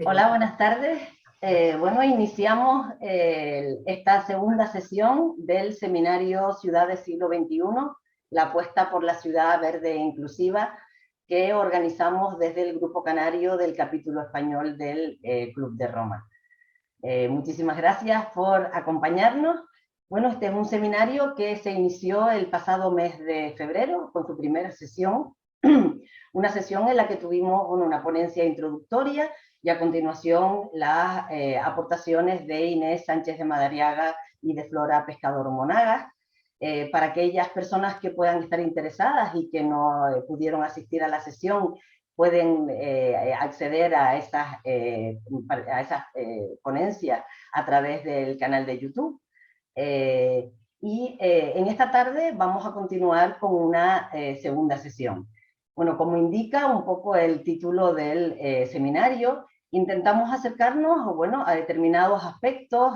Hola, buenas tardes. Bueno, iniciamos esta segunda sesión del seminario Ciudades Siglo XXI, la apuesta por la ciudad verde e inclusiva, que organizamos desde el Grupo Canario del capítulo español del Club de Roma. Muchísimas gracias por acompañarnos. Bueno, este es un seminario que se inició el pasado mes de febrero con su primera sesión, una sesión en la que tuvimos una ponencia introductoria y a continuación las aportaciones de Inés Sánchez de Madariaga y de Flora Pescador Monagas. Para aquellas personas que puedan estar interesadas y que no pudieron asistir a la sesión, pueden acceder a esas ponencias a través del canal de YouTube. En esta tarde vamos a continuar con una segunda sesión. Bueno, como indica un poco el título del seminario, intentamos acercarnos bueno, a determinados aspectos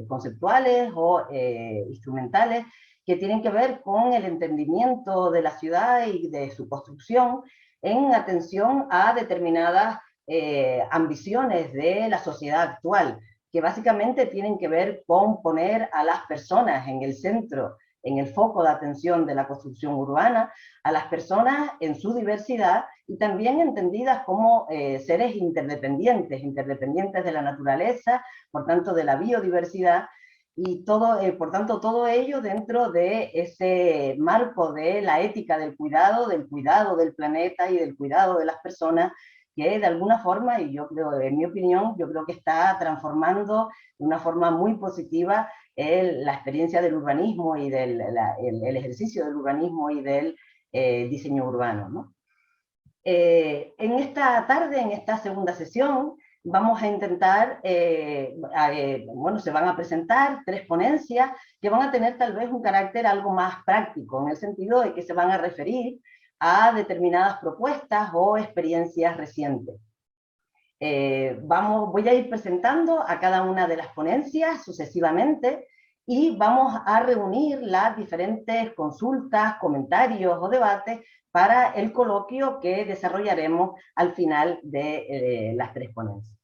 conceptuales o instrumentales que tienen que ver con el entendimiento de la ciudad y de su construcción en atención a determinadas ambiciones de la sociedad actual, que básicamente tienen que ver con poner a las personas en el centro, en el foco de atención de la construcción urbana, a las personas en su diversidad y también entendidas como seres interdependientes de la naturaleza, por tanto de la biodiversidad, y todo, por tanto todo ello dentro de ese marco de la ética del cuidado del planeta y del cuidado de las personas, que de alguna forma, y yo creo, en mi opinión, yo creo que está transformando de una forma muy positiva la experiencia del urbanismo y el ejercicio del urbanismo y del diseño urbano, ¿no? En esta tarde, en esta segunda sesión, vamos a intentar, bueno, se van a presentar 3 ponencias que van a tener tal vez un carácter algo más práctico, en el sentido de que se van a referir a determinadas propuestas o experiencias recientes. Voy a ir presentando a cada una de las ponencias sucesivamente y vamos a reunir las diferentes consultas, comentarios o debates para el coloquio que desarrollaremos al final de las 3 ponencias.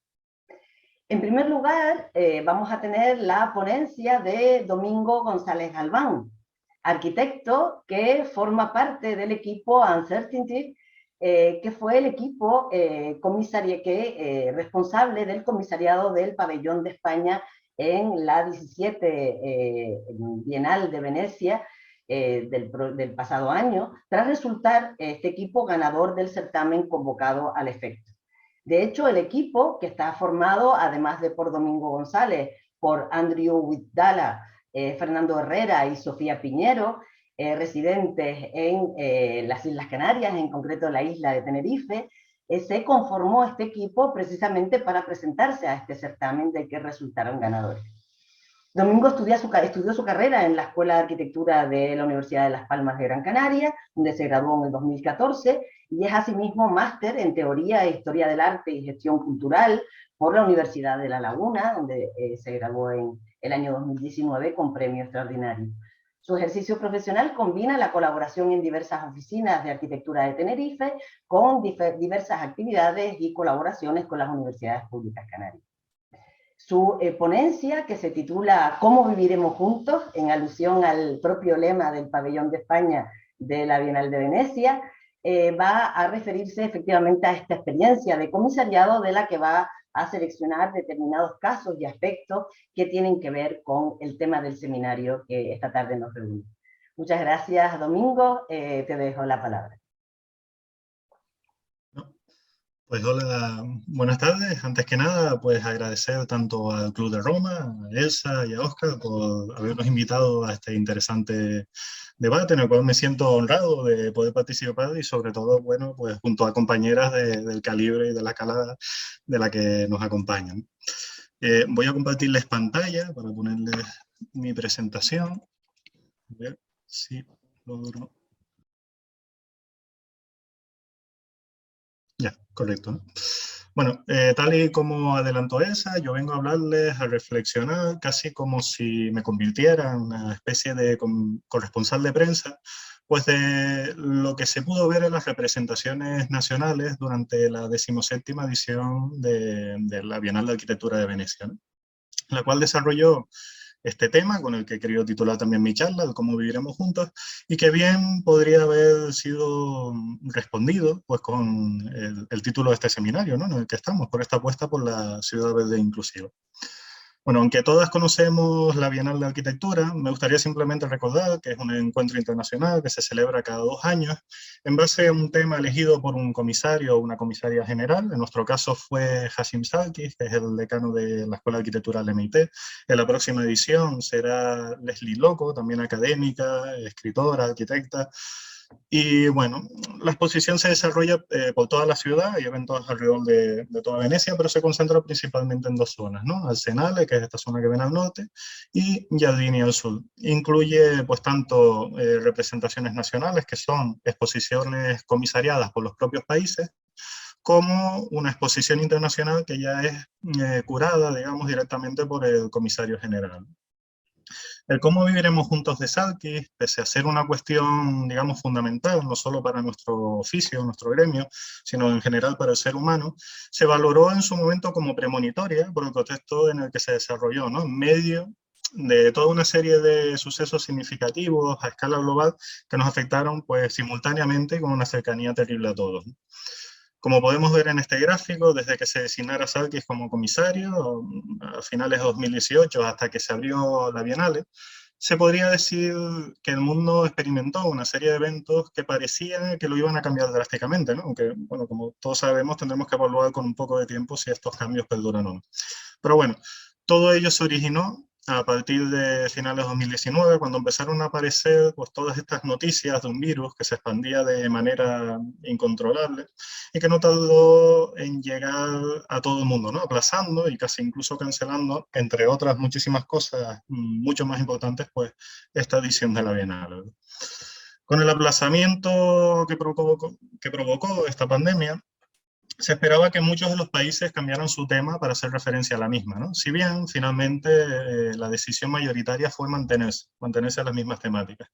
En primer lugar, vamos a tener la ponencia de Domingo González Galván, arquitecto que forma parte del equipo Uncertainty, que fue el equipo responsable del comisariado del Pabellón de España en la 17 Bienal de Venecia del pasado año, tras resultar este equipo ganador del certamen convocado al efecto. De hecho, el equipo, que está formado, además de por Domingo González, por Andrew Wittdala, Fernando Herrera y Sofía Piñero, residentes en las Islas Canarias, en concreto la isla de Tenerife, se conformó este equipo precisamente para presentarse a este certamen del que resultaron ganadores. Domingo estudió su carrera en la Escuela de Arquitectura de la Universidad de Las Palmas de Gran Canaria, donde se graduó en el 2014, y es asimismo máster en Teoría e Historia del Arte y Gestión Cultural por la Universidad de La Laguna, donde se graduó en el año 2019 con premio extraordinario. Su ejercicio profesional combina la colaboración en diversas oficinas de arquitectura de Tenerife con diversas actividades y colaboraciones con las universidades públicas canarias. Su ponencia, que se titula ¿Cómo viviremos juntos?, en alusión al propio lema del Pabellón de España de la Bienal de Venecia, va a referirse efectivamente a esta experiencia de comisariado, de la que va a seleccionar determinados casos y aspectos que tienen que ver con el tema del seminario que esta tarde nos reúne. Muchas gracias, Domingo. Te dejo la palabra. Pues hola, buenas tardes. Antes que nada, pues agradecer tanto al Club de Roma, a Elsa y a Óscar por habernos invitado a este interesante debate, en el cual me siento honrado de poder participar y sobre todo, bueno, pues junto a compañeras del calibre y de la calada de la que nos acompañan. Voy a compartirles pantalla para ponerles mi presentación. A ver si logro. Ya, correcto, ¿no? Bueno, tal y como adelantó Elsa, yo vengo a hablarles, a reflexionar, casi como si me convirtiera en una especie de corresponsal de prensa, pues de lo que se pudo ver en las representaciones nacionales durante la 17ª edición de la Bienal de Arquitectura de Venecia, ¿no? La cual desarrolló este tema, con el que he querido titular también mi charla, el cómo viviremos juntos, y que bien podría haber sido respondido pues, con el título de este seminario, ¿no?, en el que estamos, por esta apuesta por la ciudad verde inclusiva. Bueno, aunque todas conocemos la Bienal de Arquitectura, me gustaría simplemente recordar que es un encuentro internacional que se celebra cada 2 años en base a un tema elegido por un comisario o una comisaria general. En nuestro caso fue Hasim Salkis, que es el decano de la Escuela de Arquitectura del MIT. En la próxima edición será Leslie Loco, también académica, escritora, arquitecta. Y bueno, la exposición se desarrolla por toda la ciudad, hay eventos alrededor de toda Venecia, pero se concentra principalmente en 2 zonas, ¿no? Arsenale, que es esta zona que ven al norte, y Giardini al sur. Incluye pues tanto representaciones nacionales, que son exposiciones comisariadas por los propios países, como una exposición internacional que ya es curada, digamos, directamente por el comisario general. El cómo viviremos juntos de Salkis, pese a ser una cuestión, digamos, fundamental, no solo para nuestro oficio, nuestro gremio, sino en general para el ser humano, se valoró en su momento como premonitoria por el contexto en el que se desarrolló, ¿no?, en medio de toda una serie de sucesos significativos a escala global que nos afectaron pues, simultáneamente y con una cercanía terrible a todos. Como podemos ver en este gráfico, desde que se designara Salkis como comisario a finales de 2018 hasta que se abrió la Bienal, se podría decir que el mundo experimentó una serie de eventos que parecían que lo iban a cambiar drásticamente, ¿no? Aunque, bueno, como todos sabemos, tendremos que evaluar con un poco de tiempo si estos cambios perduran o no. Pero bueno, todo ello se originó a partir de finales de 2019, cuando empezaron a aparecer pues, todas estas noticias de un virus que se expandía de manera incontrolable y que no tardó en llegar a todo el mundo, ¿no?, aplazando y casi incluso cancelando, entre otras muchísimas cosas mucho más importantes, pues esta edición de la Bienal. Con el aplazamiento que provocó esta pandemia, se esperaba que muchos de los países cambiaran su tema para hacer referencia a la misma, ¿no? Si bien finalmente la decisión mayoritaria fue mantenerse a las mismas temáticas.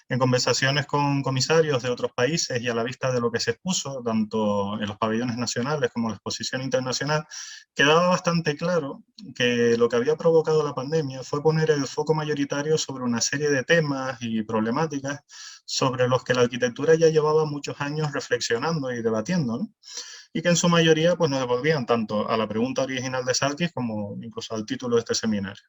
En conversaciones con comisarios de otros países y a la vista de lo que se expuso, tanto en los pabellones nacionales como en la exposición internacional, quedaba bastante claro que lo que había provocado la pandemia fue poner el foco mayoritario sobre una serie de temas y problemáticas sobre los que la arquitectura ya llevaba muchos años reflexionando y debatiendo, ¿no?, y que en su mayoría pues, nos devolvían tanto a la pregunta original de Salkis como incluso al título de este seminario.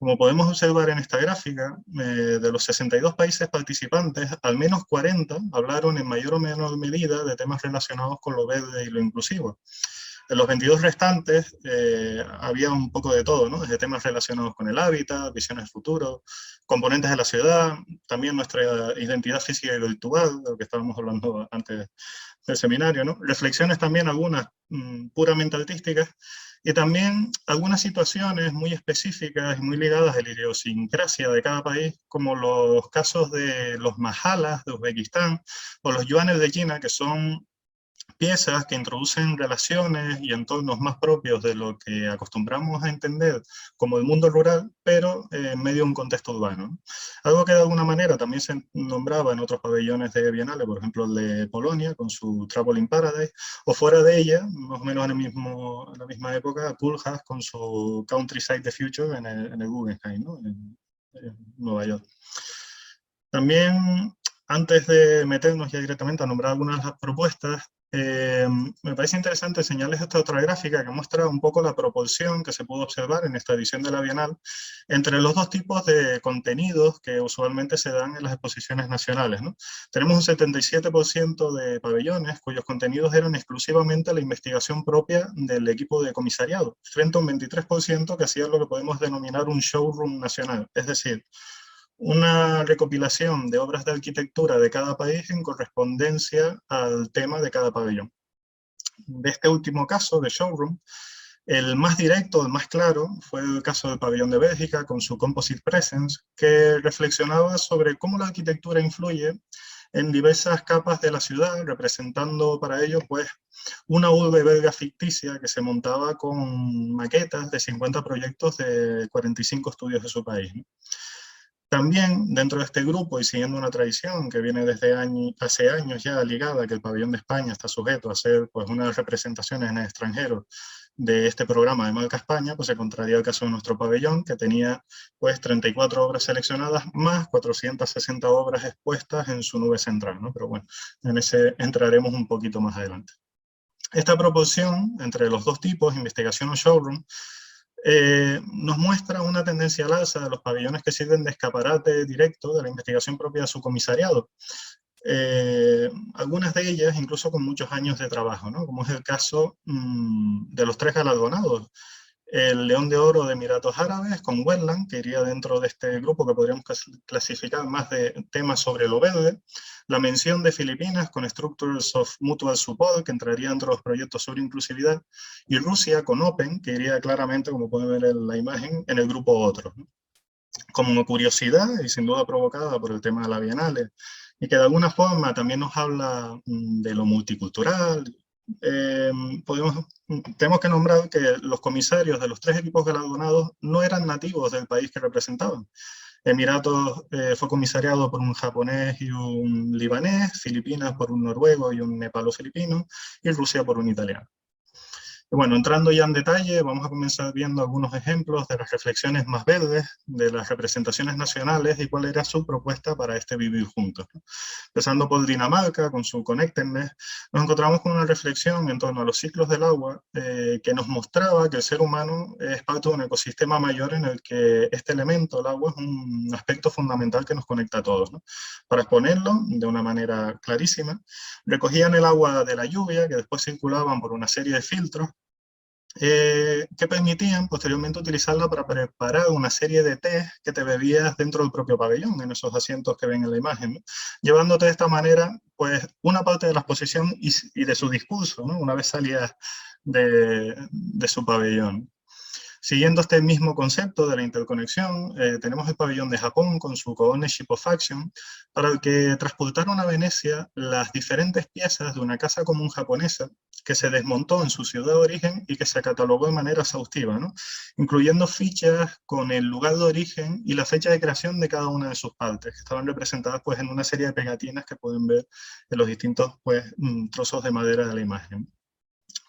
Como podemos observar en esta gráfica, de los 62 países participantes, al menos 40 hablaron en mayor o menor medida de temas relacionados con lo verde y lo inclusivo. En los 22 restantes había un poco de todo, ¿no?, desde temas relacionados con el hábitat, visiones de futuro, componentes de la ciudad, también nuestra identidad física y virtual, de lo que estábamos hablando antes del seminario, ¿no?, reflexiones también algunas puramente artísticas, y también algunas situaciones muy específicas y muy ligadas a la idiosincrasia de cada país, como los casos de los mahalas de Uzbekistán o los yuanes de China, que son piezas que introducen relaciones y entornos más propios de lo que acostumbramos a entender como el mundo rural, pero en medio de un contexto urbano. Algo que de alguna manera también se nombraba en otros pabellones de Bienales, por ejemplo el de Polonia con su Traveling Paradise, o fuera de ella, más o menos en la misma época, Koolhaas con su Countryside the Future en el Guggenheim, ¿no?, en Nueva York. También, antes de meternos ya directamente a nombrar algunas de las propuestas, me parece interesante enseñarles esta otra gráfica que muestra un poco la proporción que se pudo observar en esta edición de la Bienal entre los 2 tipos de contenidos que usualmente se dan en las exposiciones nacionales, ¿no? Tenemos un 77% de pabellones cuyos contenidos eran exclusivamente la investigación propia del equipo de comisariado, frente a un 23% que hacía lo que podemos denominar un showroom nacional, es decir, una recopilación de obras de arquitectura de cada país en correspondencia al tema de cada pabellón. De este último caso, de showroom, el más directo, el más claro, fue el caso del pabellón de Bélgica con su Composite Presence, que reflexionaba sobre cómo la arquitectura influye en diversas capas de la ciudad, representando para ello pues, una urbe belga ficticia que se montaba con maquetas de 50 proyectos de 45 estudios de su país, ¿no? También dentro de este grupo, y siguiendo una tradición que viene desde hace años ya ligada, que el pabellón de España está sujeto a ser pues, una de las representaciones en el extranjero de este programa de Marca España, pues se encontraría el caso de nuestro pabellón, que tenía pues 34 obras seleccionadas más 460 obras expuestas en su nube central, ¿no? Pero bueno, en ese entraremos un poquito más adelante. Esta proporción entre los dos tipos, investigación o showroom, nos muestra una tendencia al alza de los pabellones que sirven de escaparate directo de la investigación propia de su comisariado. Algunas de ellas incluso con muchos años de trabajo, ¿no? Como es el caso de los 3 galardonados. El León de Oro de Emiratos Árabes con Wetland, que iría dentro de este grupo que podríamos clasificar más de temas sobre lo verde. La mención de Filipinas con Structures of Mutual Support, que entraría dentro de los proyectos sobre inclusividad. Y Rusia con Open, que iría claramente, como pueden ver en la imagen, en el grupo Otros, ¿no? Como curiosidad, y sin duda provocada por el tema de la Bienal, y que de alguna forma también nos habla de lo multicultural, tenemos que nombrar que los comisarios de los 3 equipos galardonados no eran nativos del país que representaban. Emiratos fue comisariado por un japonés y un libanés, Filipinas por un noruego y un nepalo-filipino, y Rusia por un italiano. Y bueno, entrando ya en detalle, vamos a comenzar viendo algunos ejemplos de las reflexiones más verdes de las representaciones nacionales y cuál era su propuesta para este vivir juntos, ¿no? Empezando por Dinamarca, con su Connectedness, nos encontramos con una reflexión en torno a los ciclos del agua que nos mostraba que el ser humano es parte de un ecosistema mayor en el que este elemento, el agua, es un aspecto fundamental que nos conecta a todos, ¿no? Para exponerlo de una manera clarísima, recogían el agua de la lluvia, que después circulaban por una serie de filtros, que permitían posteriormente utilizarla para preparar una serie de té que te bebías dentro del propio pabellón, en esos asientos que ven en la imagen, ¿no? Llevándote de esta manera pues, una parte de la exposición y de su discurso, ¿no? Una vez salías de su pabellón. Siguiendo este mismo concepto de la interconexión, tenemos el pabellón de Japón con su Co-Ownership of Action, para el que transportaron a Venecia las diferentes piezas de una casa común japonesa que se desmontó en su ciudad de origen y que se catalogó de manera exhaustiva, ¿no? Incluyendo fichas con el lugar de origen y la fecha de creación de cada una de sus partes, que estaban representadas pues, en una serie de pegatinas que pueden ver en los distintos pues, trozos de madera de la imagen.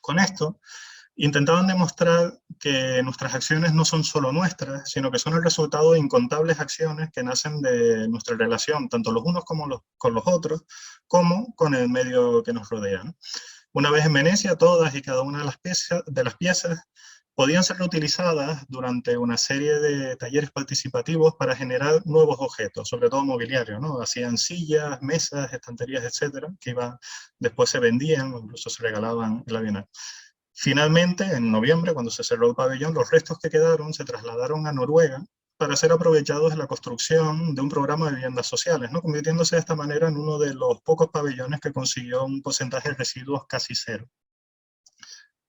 Con esto, intentaban demostrar que nuestras acciones no son solo nuestras, sino que son el resultado de incontables acciones que nacen de nuestra relación, tanto los unos como con los otros, como con el medio que nos rodea, ¿no? Una vez en Venecia, todas y cada una de las piezas podían ser reutilizadas durante una serie de talleres participativos para generar nuevos objetos, sobre todo mobiliario, ¿no? Hacían sillas, mesas, estanterías, etcétera, que después se vendían o incluso se regalaban en la Bienal. Finalmente, en noviembre, cuando se cerró el pabellón, los restos que quedaron se trasladaron a Noruega para ser aprovechados en la construcción de un programa de viviendas sociales, ¿no? Convirtiéndose de esta manera en uno de los pocos pabellones que consiguió un porcentaje de residuos casi cero.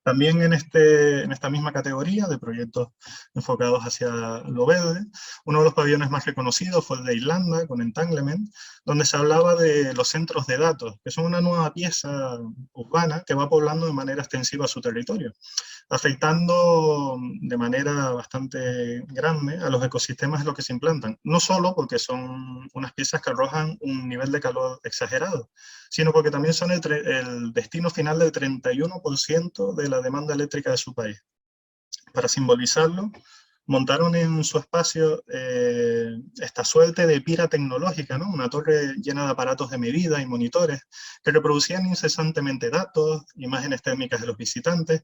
También en esta misma categoría de proyectos enfocados hacia lo verde, uno de los pabellones más reconocidos fue el de Irlanda, con Entanglement, donde se hablaba de los centros de datos, que son una nueva pieza urbana que va poblando de manera extensiva su territorio, afectando de manera bastante grande a los ecosistemas en los que se implantan, no solo porque son unas piezas que arrojan un nivel de calor exagerado, sino porque también son el destino final del 31% de la demanda eléctrica de su país. Para simbolizarlo, montaron en su espacio esta suerte de pira tecnológica, ¿no? Una torre llena de aparatos de medida y monitores que reproducían incesantemente datos, imágenes térmicas de los visitantes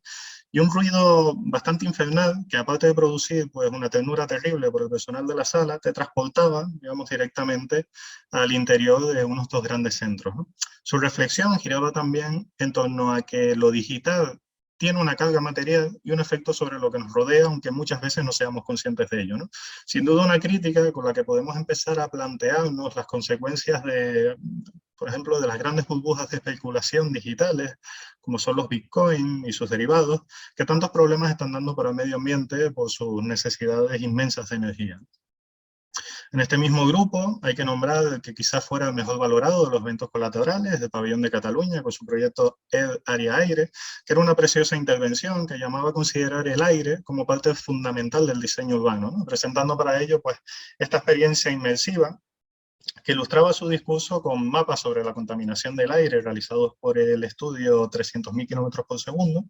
y un ruido bastante infernal que, aparte de producir pues, una ternura terrible por el personal de la sala, te transportaba, digamos, directamente al interior de uno de estos grandes centros, ¿no? Su reflexión giraba también en torno a que lo digital tiene una carga material y un efecto sobre lo que nos rodea, aunque muchas veces no seamos conscientes de ello, ¿no? Sin duda una crítica con la que podemos empezar a plantearnos las consecuencias de, por ejemplo, de las grandes burbujas de especulación digitales, como son los Bitcoin y sus derivados, que tantos problemas están dando para el medio ambiente por sus necesidades inmensas de energía. En este mismo grupo hay que nombrar el que quizás fuera el mejor valorado de los eventos colaterales, el Pabellón de Cataluña, con su proyecto El Área Aire, que era una preciosa intervención que llamaba a considerar el aire como parte fundamental del diseño urbano, ¿no? Presentando para ello pues, esta experiencia inmersiva que ilustraba su discurso con mapas sobre la contaminación del aire realizados por el estudio 300.000 kilómetros por segundo,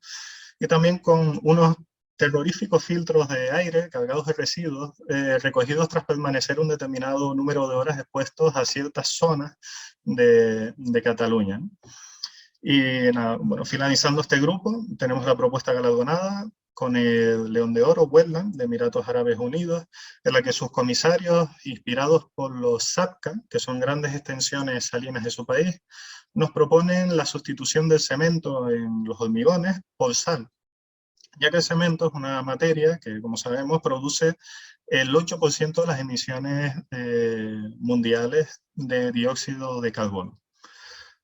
y también con unos terroríficos filtros de aire cargados de residuos recogidos tras permanecer un determinado número de horas expuestos a ciertas zonas de Cataluña, ¿no? Y nada, bueno, finalizando este grupo, tenemos la propuesta galardonada con el León de Oro, Wetland, de Emiratos Árabes Unidos, en la que sus comisarios, inspirados por los SAPCA, que son grandes extensiones salinas de su país, nos proponen la sustitución del cemento en los hormigones por sal, ya que el cemento es una materia que, como sabemos, produce el 8% de las emisiones mundiales de dióxido de carbono.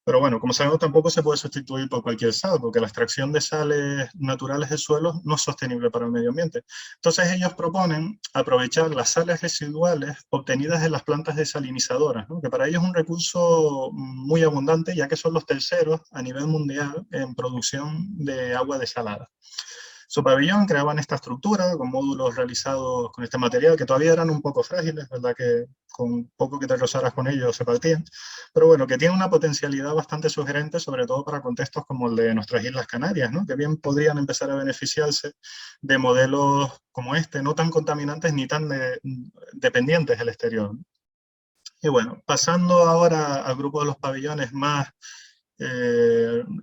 Pero bueno, como sabemos, tampoco se puede sustituir por cualquier sal, porque la extracción de sales naturales del suelo no es sostenible para el medio ambiente. Entonces ellos proponen aprovechar las sales residuales obtenidas en las plantas desalinizadoras, ¿no? Que para ellos es un recurso muy abundante, ya que son los terceros a nivel mundial en producción de agua desalada. Su pabellón creaban esta estructura con módulos realizados con este material que todavía eran un poco frágiles, ¿verdad? Que con poco que te rozaras con ellos se partían, pero bueno, que tiene una potencialidad bastante sugerente, sobre todo para contextos como el de nuestras Islas Canarias, ¿no? Que bien podrían empezar a beneficiarse de modelos como este, no tan contaminantes ni tan dependientes del exterior. Y bueno, pasando ahora al grupo de los pabellones más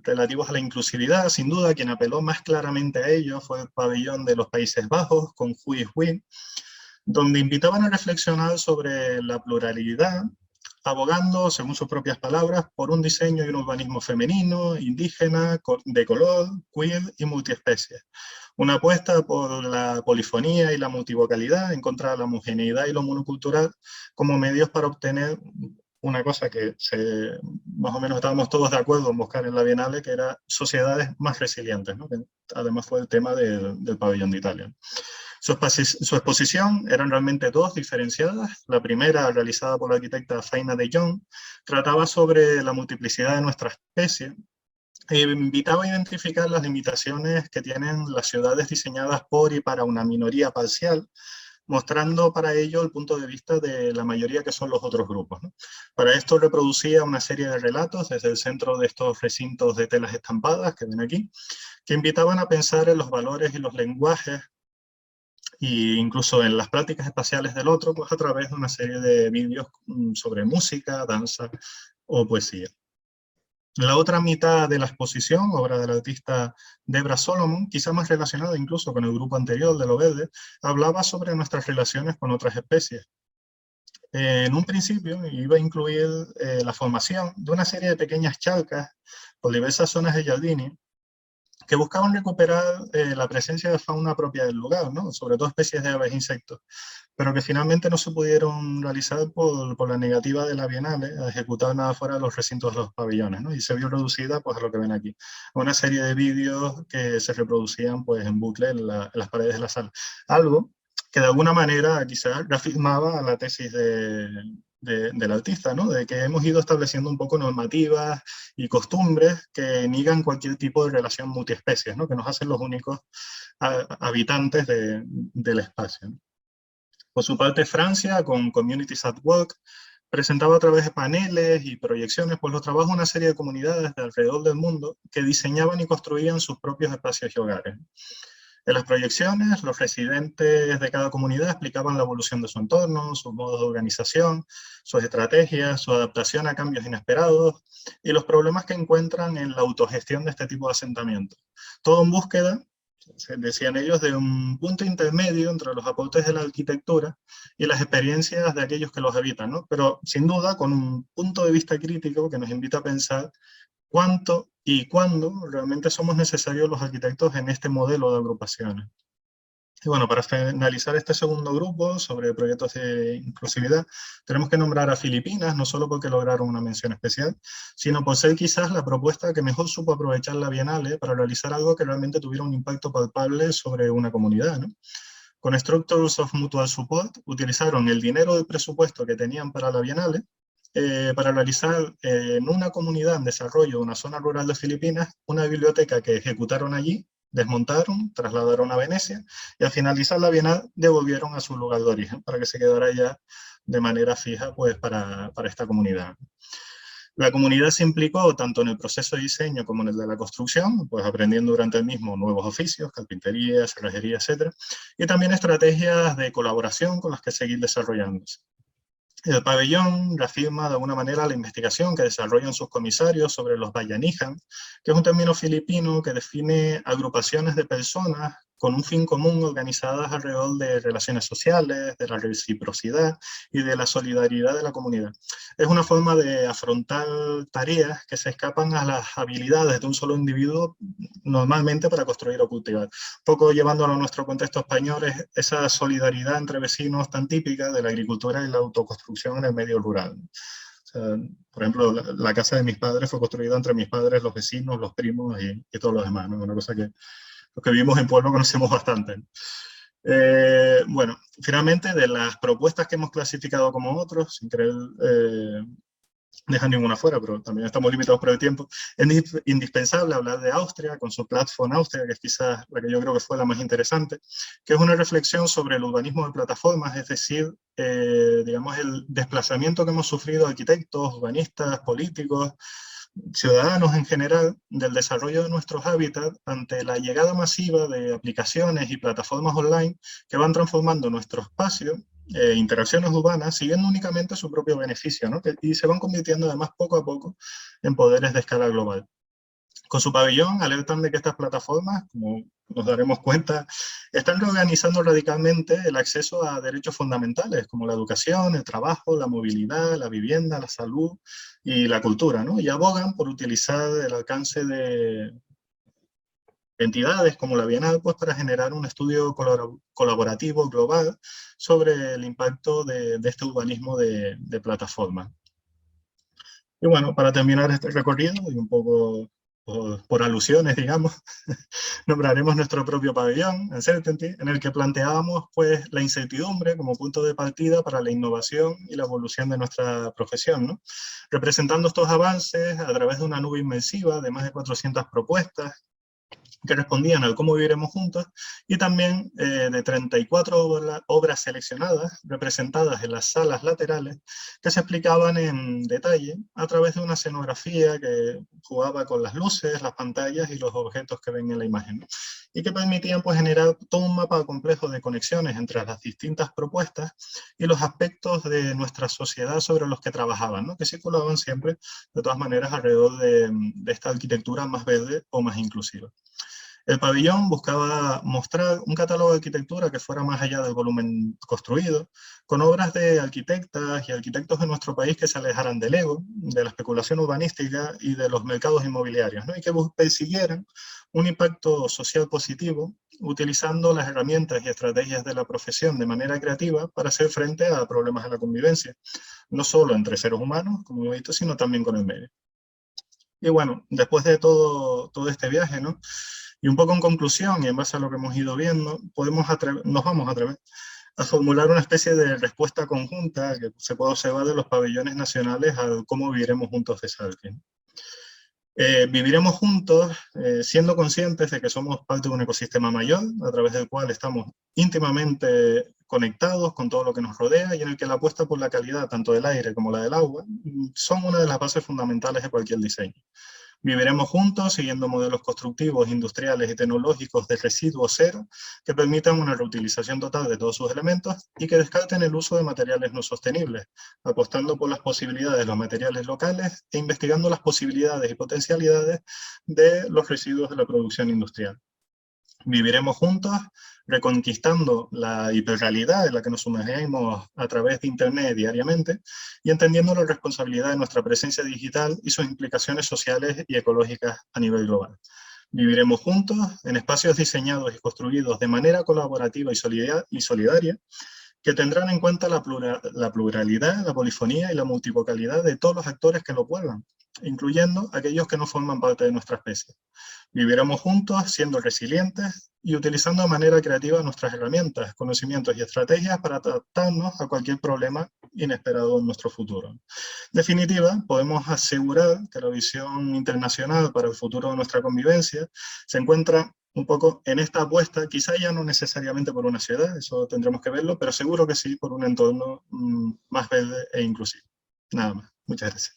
relativos a la inclusividad, sin duda quien apeló más claramente a ello fue el pabellón de los Países Bajos con Hui Hui, donde invitaban a reflexionar sobre la pluralidad, abogando, según sus propias palabras, por un diseño y un urbanismo femenino, indígena, de color, queer y multiespecie. Una apuesta por la polifonía y la multivocalidad en contra de la homogeneidad y lo monocultural como medios para obtener una cosa que más o menos estábamos todos de acuerdo en buscar en la Bienal, que era sociedades más resilientes, ¿no? Que además fue el tema del pabellón de Italia. Su exposición eran realmente dos diferenciadas. La primera, realizada por la arquitecta Faina de Jong, trataba sobre la multiplicidad de nuestra especie e invitaba a identificar las limitaciones que tienen las ciudades diseñadas por y para una minoría parcial, mostrando para ello el punto de vista de la mayoría que son los otros grupos, ¿no? Para esto reproducía una serie de relatos desde el centro de estos recintos de telas estampadas que ven aquí, que invitaban a pensar en los valores y los lenguajes e incluso en las prácticas espaciales del otro, pues a través de una serie de vídeos sobre música, danza o poesía. La otra mitad de la exposición, obra del artista Debra Solomon, quizá más relacionada incluso con el grupo anterior de Lo Verde, hablaba sobre nuestras relaciones con otras especies. En un principio iba a incluir la formación de una serie de pequeñas charcas por diversas zonas de Giardini, que buscaban recuperar la presencia de fauna propia del lugar, ¿no? Sobre todo especies de aves e insectos, pero que finalmente no se pudieron realizar por la negativa de la Bienal a ejecutar nada fuera de los recintos de los pabellones, ¿no? Y se vio reducida pues, a lo que ven aquí, a una serie de vídeos que se reproducían pues, en bucle en las paredes de la sala. Algo que de alguna manera quizás reafirmaba la tesis del artista, ¿no? De que hemos ido estableciendo un poco normativas y costumbres que niegan cualquier tipo de relación multiespecies, ¿no? Que nos hacen los únicos habitantes del espacio. Por su parte, Francia, con Communities at Work, presentaba a través de paneles y proyecciones pues, los trabajos de una serie de comunidades de alrededor del mundo que diseñaban y construían sus propios espacios y hogares. En las proyecciones, los residentes de cada comunidad explicaban la evolución de su entorno, sus modos de organización, sus estrategias, su adaptación a cambios inesperados y los problemas que encuentran en la autogestión de este tipo de asentamientos. Todo en búsqueda, decían ellos, de un punto intermedio entre los aportes de la arquitectura y las experiencias de aquellos que los habitan, ¿no? Pero sin duda con un punto de vista crítico que nos invita a pensar cuánto y cuándo realmente somos necesarios los arquitectos en este modelo de agrupaciones. Y bueno, para finalizar este segundo grupo sobre proyectos de inclusividad, tenemos que nombrar a Filipinas, no solo porque lograron una mención especial, sino por ser quizás la propuesta que mejor supo aprovechar la Bienal para realizar algo que realmente tuviera un impacto palpable sobre una comunidad, ¿no? Con Structures of Mutual Support utilizaron el dinero del presupuesto que tenían para la Bienal para realizar en una comunidad en desarrollo de una zona rural de Filipinas una biblioteca que ejecutaron allí, desmontaron, trasladaron a Venecia y al finalizar la Bienal devolvieron a su lugar de origen para que se quedara ya de manera fija pues, para esta comunidad. La comunidad se implicó tanto en el proceso de diseño como en el de la construcción, pues aprendiendo durante el mismo nuevos oficios, carpintería, cerrajería, etc. Y también estrategias de colaboración con las que seguir desarrollándose. El pabellón reafirma de alguna manera la investigación que desarrollan sus comisarios sobre los bayanihan, que es un término filipino que define agrupaciones de personas con un fin común organizadas alrededor de relaciones sociales, de la reciprocidad y de la solidaridad de la comunidad. Es una forma de afrontar tareas que se escapan a las habilidades de un solo individuo normalmente para construir o cultivar. Un poco llevándolo a nuestro contexto español es esa solidaridad entre vecinos tan típica de la agricultura y la autoconstrucción en el medio rural. O sea, por ejemplo, la casa de mis padres fue construida entre mis padres, los vecinos, los primos y todos los demás, ¿no? Una cosa que los que vivimos en pueblo conocemos bastante. Bueno, finalmente, de las propuestas que hemos clasificado como otros, sin querer dejar ninguna fuera, pero también estamos limitados por el tiempo, es indispensable hablar de Austria, con su Plattform Austria, que es quizás la que yo creo que fue la más interesante, que es una reflexión sobre el urbanismo de plataformas, es decir, digamos, el desplazamiento que hemos sufrido arquitectos, urbanistas, políticos, ciudadanos en general, del desarrollo de nuestros hábitats ante la llegada masiva de aplicaciones y plataformas online que van transformando nuestro espacio, interacciones urbanas, siguiendo únicamente su propio beneficio, ¿no? Y se van convirtiendo además poco a poco en poderes de escala global. Con su pabellón alertan de que estas plataformas, como nos daremos cuenta, están reorganizando radicalmente el acceso a derechos fundamentales como la educación, el trabajo, la movilidad, la vivienda, la salud y la cultura, ¿no? Y abogan por utilizar el alcance de entidades como la Bienal pues, para generar un estudio colaborativo global sobre el impacto de este urbanismo de plataforma. Y bueno, para terminar este recorrido y un poco por alusiones, digamos, nombraremos nuestro propio pabellón, Uncertainty, en el que planteábamos pues, la incertidumbre como punto de partida para la innovación y la evolución de nuestra profesión, ¿no? Representando estos avances a través de una nube inmersiva de más de 400 propuestas que respondían al cómo viviremos juntos, y también de 34 obras seleccionadas, representadas en las salas laterales, que se explicaban en detalle a través de una escenografía que jugaba con las luces, las pantallas y los objetos que ven en la imagen, ¿no? Y que permitían pues, generar todo un mapa complejo de conexiones entre las distintas propuestas y los aspectos de nuestra sociedad sobre los que trabajaban, ¿no? Que circulaban siempre, de todas maneras, alrededor de esta arquitectura más verde o más inclusiva. El pabellón buscaba mostrar un catálogo de arquitectura que fuera más allá del volumen construido, con obras de arquitectas y arquitectos de nuestro país que se alejaran del ego, de la especulación urbanística y de los mercados inmobiliarios, ¿no? Y que persiguieran un impacto social positivo, utilizando las herramientas y estrategias de la profesión de manera creativa para hacer frente a problemas de la convivencia, no solo entre seres humanos, como hemos visto, sino también con el medio. Y bueno, después de todo este viaje, ¿no? Y un poco en conclusión, y en base a lo que hemos ido viendo, nos vamos a atrever a formular una especie de respuesta conjunta que se puede observar de los pabellones nacionales a cómo viviremos juntos de Salkin. Viviremos juntos siendo conscientes de que somos parte de un ecosistema mayor, a través del cual estamos íntimamente conectados con todo lo que nos rodea y en el que la apuesta por la calidad tanto del aire como la del agua son una de las bases fundamentales de cualquier diseño. Viviremos juntos siguiendo modelos constructivos, industriales y tecnológicos de residuo cero que permitan una reutilización total de todos sus elementos y que descarten el uso de materiales no sostenibles, apostando por las posibilidades de los materiales locales e investigando las posibilidades y potencialidades de los residuos de la producción industrial. Viviremos juntos reconquistando la hiperrealidad en la que nos sumergimos a través de Internet diariamente y entendiendo la responsabilidad de nuestra presencia digital y sus implicaciones sociales y ecológicas a nivel global. Viviremos juntos en espacios diseñados y construidos de manera colaborativa y solidaria que tendrán en cuenta la pluralidad, la polifonía y la multivocalidad de todos los actores que lo pueblan, incluyendo aquellos que no forman parte de nuestra especie. Viviremos juntos siendo resilientes, y utilizando de manera creativa nuestras herramientas, conocimientos y estrategias para adaptarnos a cualquier problema inesperado en nuestro futuro. En definitiva, podemos asegurar que la visión internacional para el futuro de nuestra convivencia se encuentra un poco en esta apuesta, quizá ya no necesariamente por una ciudad, eso tendremos que verlo, pero seguro que sí por un entorno más verde e inclusivo. Nada más. Muchas gracias.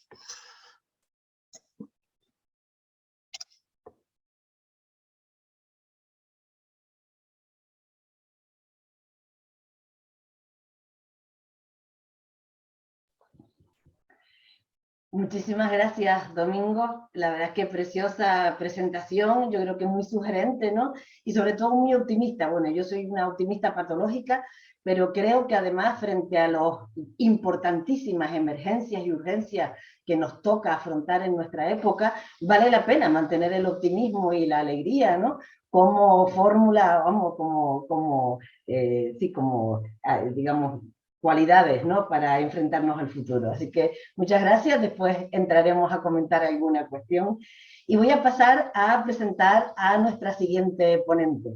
Muchísimas gracias, Domingo. La verdad es que preciosa presentación, yo creo que muy sugerente, ¿no? Y sobre todo muy optimista. Bueno, yo soy una optimista patológica, pero creo que además frente a las importantísimas emergencias y urgencias que nos toca afrontar en nuestra época, vale la pena mantener el optimismo y la alegría, ¿no? Como fórmula, vamos, digamos, cualidades, ¿no? Para enfrentarnos al futuro. Así que muchas gracias, después entraremos a comentar alguna cuestión. Y voy a pasar a presentar a nuestra siguiente ponente,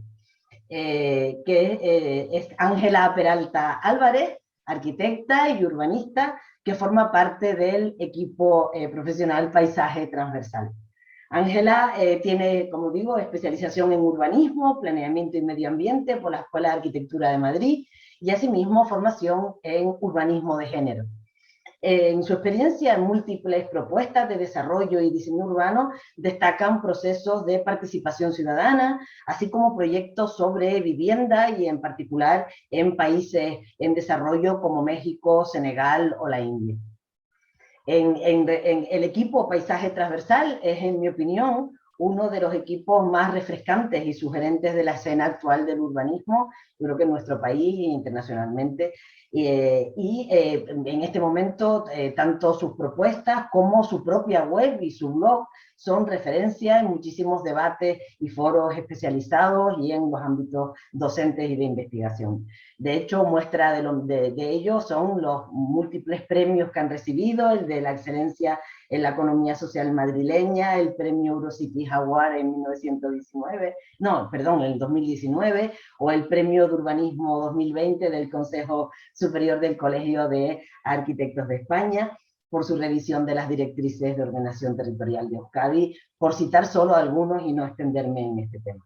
que es Ángela Peralta Álvarez, arquitecta y urbanista, que forma parte del equipo profesional Paisaje Transversal. Ángela tiene, como digo, especialización en urbanismo, planeamiento y medio ambiente por la Escuela de Arquitectura de Madrid y asimismo formación en urbanismo de género. En su experiencia en múltiples propuestas de desarrollo y diseño urbano destacan procesos de participación ciudadana, así como proyectos sobre vivienda y en particular en países en desarrollo como México, Senegal o la India. En el equipo Paisaje Transversal es, en mi opinión, uno de los equipos más refrescantes y sugerentes de la escena actual del urbanismo, yo creo que en nuestro país e internacionalmente. En este momento, tanto sus propuestas como su propia web y su blog son referencia en muchísimos debates y foros especializados y en los ámbitos docentes y de investigación. De hecho, muestra de ello son los múltiples premios que han recibido, el de la excelencia en la economía social madrileña, el premio Eurocity Award en 2019, o el premio de urbanismo 2020 del Consejo Superior del Colegio de Arquitectos de España, por su revisión de las directrices de ordenación territorial de Euskadi, por citar solo algunos y no extenderme en este tema.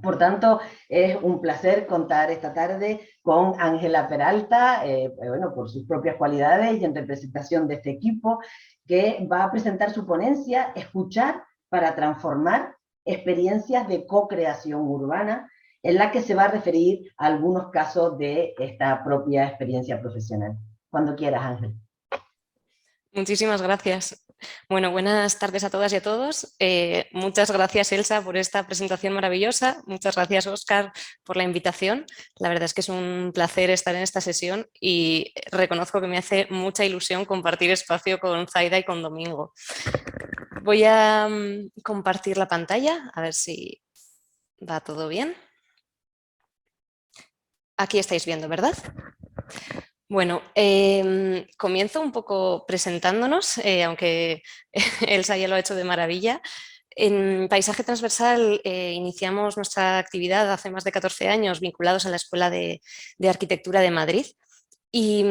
Por tanto, es un placer contar esta tarde con Ángela Peralta, bueno, por sus propias cualidades y en representación de este equipo, que va a presentar su ponencia Escuchar para transformar, experiencias de co-creación urbana, en la que se va a referir a algunos casos de esta propia experiencia profesional. Cuando quieras, Ángela. Muchísimas gracias. Bueno, buenas tardes a todas y a todos. Muchas gracias, Elsa, por esta presentación maravillosa. Muchas gracias, Óscar, por la invitación. La verdad es que es un placer estar en esta sesión y reconozco que me hace mucha ilusión compartir espacio con Zaida y con Domingo. Voy a compartir la pantalla, a ver si va todo bien. Aquí estáis viendo, ¿verdad? Bueno, comienzo un poco presentándonos, aunque Elsa ya lo ha hecho de maravilla. En Paisaje Transversal iniciamos nuestra actividad hace más de 14 años vinculados a la Escuela de Arquitectura de Madrid. Y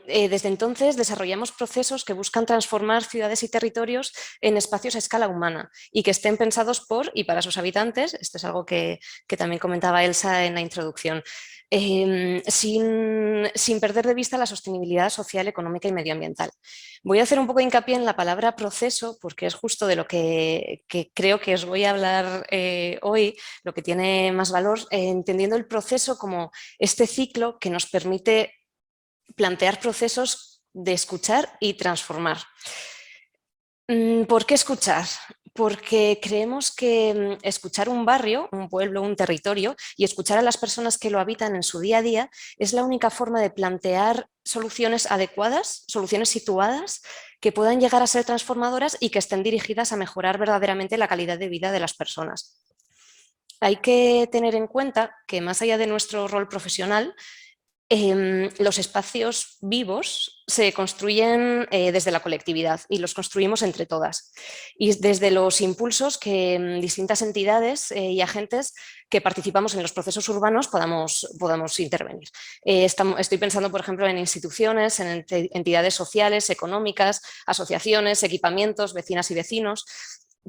desde entonces desarrollamos procesos que buscan transformar ciudades y territorios en espacios a escala humana y que estén pensados por y para sus habitantes. Esto es algo que también comentaba Elsa en la introducción. Sin perder de vista la sostenibilidad social, económica y medioambiental. Voy a hacer un poco de hincapié en la palabra proceso porque es justo de lo que creo que os voy a hablar hoy, lo que tiene más valor, entendiendo el proceso como este ciclo que nos permite plantear procesos de escuchar y transformar. ¿Por qué escuchar? Porque creemos que escuchar un barrio, un pueblo, un territorio y escuchar a las personas que lo habitan en su día a día es la única forma de plantear soluciones adecuadas, soluciones situadas que puedan llegar a ser transformadoras y que estén dirigidas a mejorar verdaderamente la calidad de vida de las personas. Hay que tener en cuenta que más allá de nuestro rol profesional, los espacios vivos se construyen desde la colectividad y los construimos entre todas. Y desde los impulsos que distintas entidades y agentes que participamos en los procesos urbanos podamos intervenir. Estoy pensando, por ejemplo, en instituciones, en entidades sociales, económicas, asociaciones, equipamientos, vecinas y vecinos.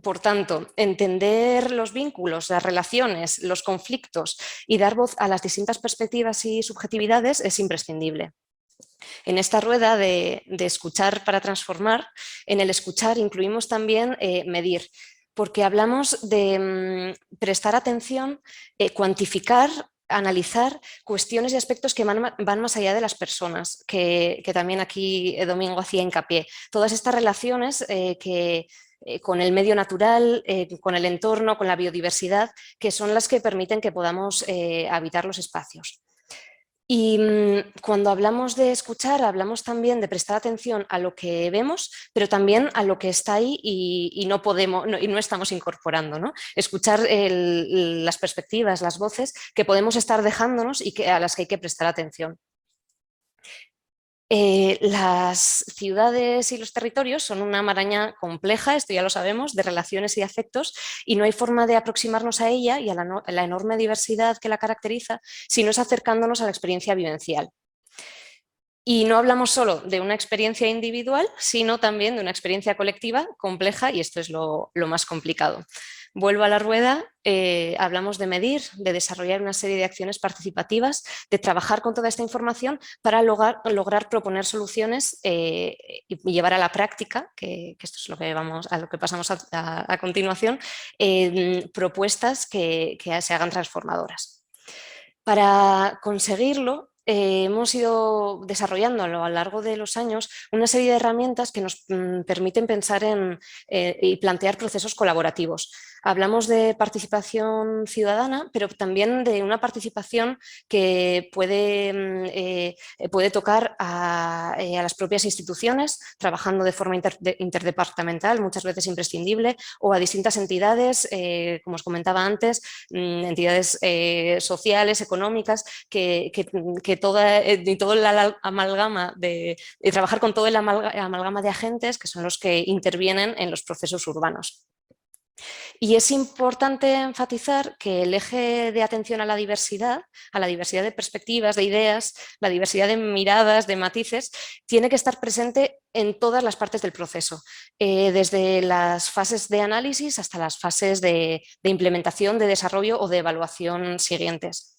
Por tanto, entender los vínculos, las relaciones, los conflictos y dar voz a las distintas perspectivas y subjetividades es imprescindible. En esta rueda de escuchar para transformar, en el escuchar incluimos también medir, porque hablamos de prestar atención, cuantificar, analizar cuestiones y aspectos que van más allá de las personas, que también aquí Domingo hacía hincapié. Todas estas relaciones con el medio natural, con el entorno, con la biodiversidad, que son las que permiten que podamos habitar los espacios. Y cuando hablamos de escuchar, hablamos también de prestar atención a lo que vemos, pero también a lo que está ahí y no estamos incorporando, ¿no? Escuchar las perspectivas, las voces que podemos estar dejándonos y a las que hay que prestar atención. Las ciudades y los territorios son una maraña compleja, esto ya lo sabemos, de relaciones y afectos, y no hay forma de aproximarnos a ella y a la enorme diversidad que la caracteriza si no es acercándonos a la experiencia vivencial. Y no hablamos solo de una experiencia individual, sino también de una experiencia colectiva compleja, y esto es lo más complicado. Vuelvo a la rueda, hablamos de medir, de desarrollar una serie de acciones participativas, de trabajar con toda esta información para lograr proponer soluciones y llevar a la práctica, que esto es a lo que pasamos a continuación, propuestas que se hagan transformadoras. Para conseguirlo, hemos ido desarrollando a lo largo de los años una serie de herramientas que nos permiten pensar y plantear procesos colaborativos. Hablamos de participación ciudadana, pero también de una participación que puede tocar a las propias instituciones, trabajando de forma interdepartamental, muchas veces imprescindible, o a distintas entidades, como os comentaba antes, entidades sociales, económicas, todo la amalgama de trabajar con todo el amalgama de agentes que son los que intervienen en los procesos urbanos. Y es importante enfatizar que el eje de atención a la diversidad de perspectivas, de ideas, la diversidad de miradas, de matices, tiene que estar presente en todas las partes del proceso, desde las fases de análisis hasta las fases de implementación, de desarrollo o de evaluación siguientes.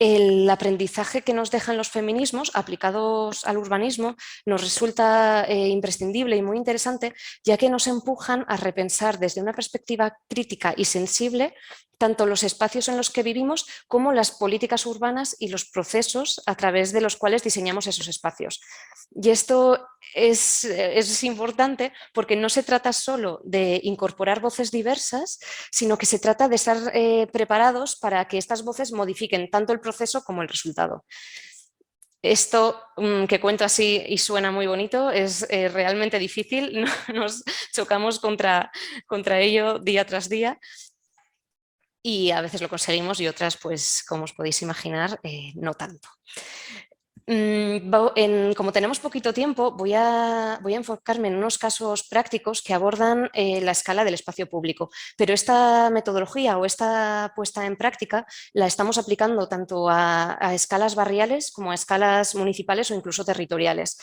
El aprendizaje que nos dejan los feminismos aplicados al urbanismo nos resulta imprescindible y muy interesante, ya que nos empujan a repensar desde una perspectiva crítica y sensible tanto los espacios en los que vivimos como las políticas urbanas y los procesos a través de los cuales diseñamos esos espacios. Y esto es importante porque no se trata solo de incorporar voces diversas, sino que se trata de estar preparados para que estas voces modifiquen tanto el proceso como el resultado. Esto que cuento así y suena muy bonito es realmente difícil, nos chocamos contra ello día tras día. Y a veces lo conseguimos y otras, pues como os podéis imaginar, no tanto. Como tenemos poquito tiempo, voy a enfocarme en unos casos prácticos que abordan la escala del espacio público, pero esta metodología o esta puesta en práctica la estamos aplicando tanto a escalas barriales como a escalas municipales o incluso territoriales.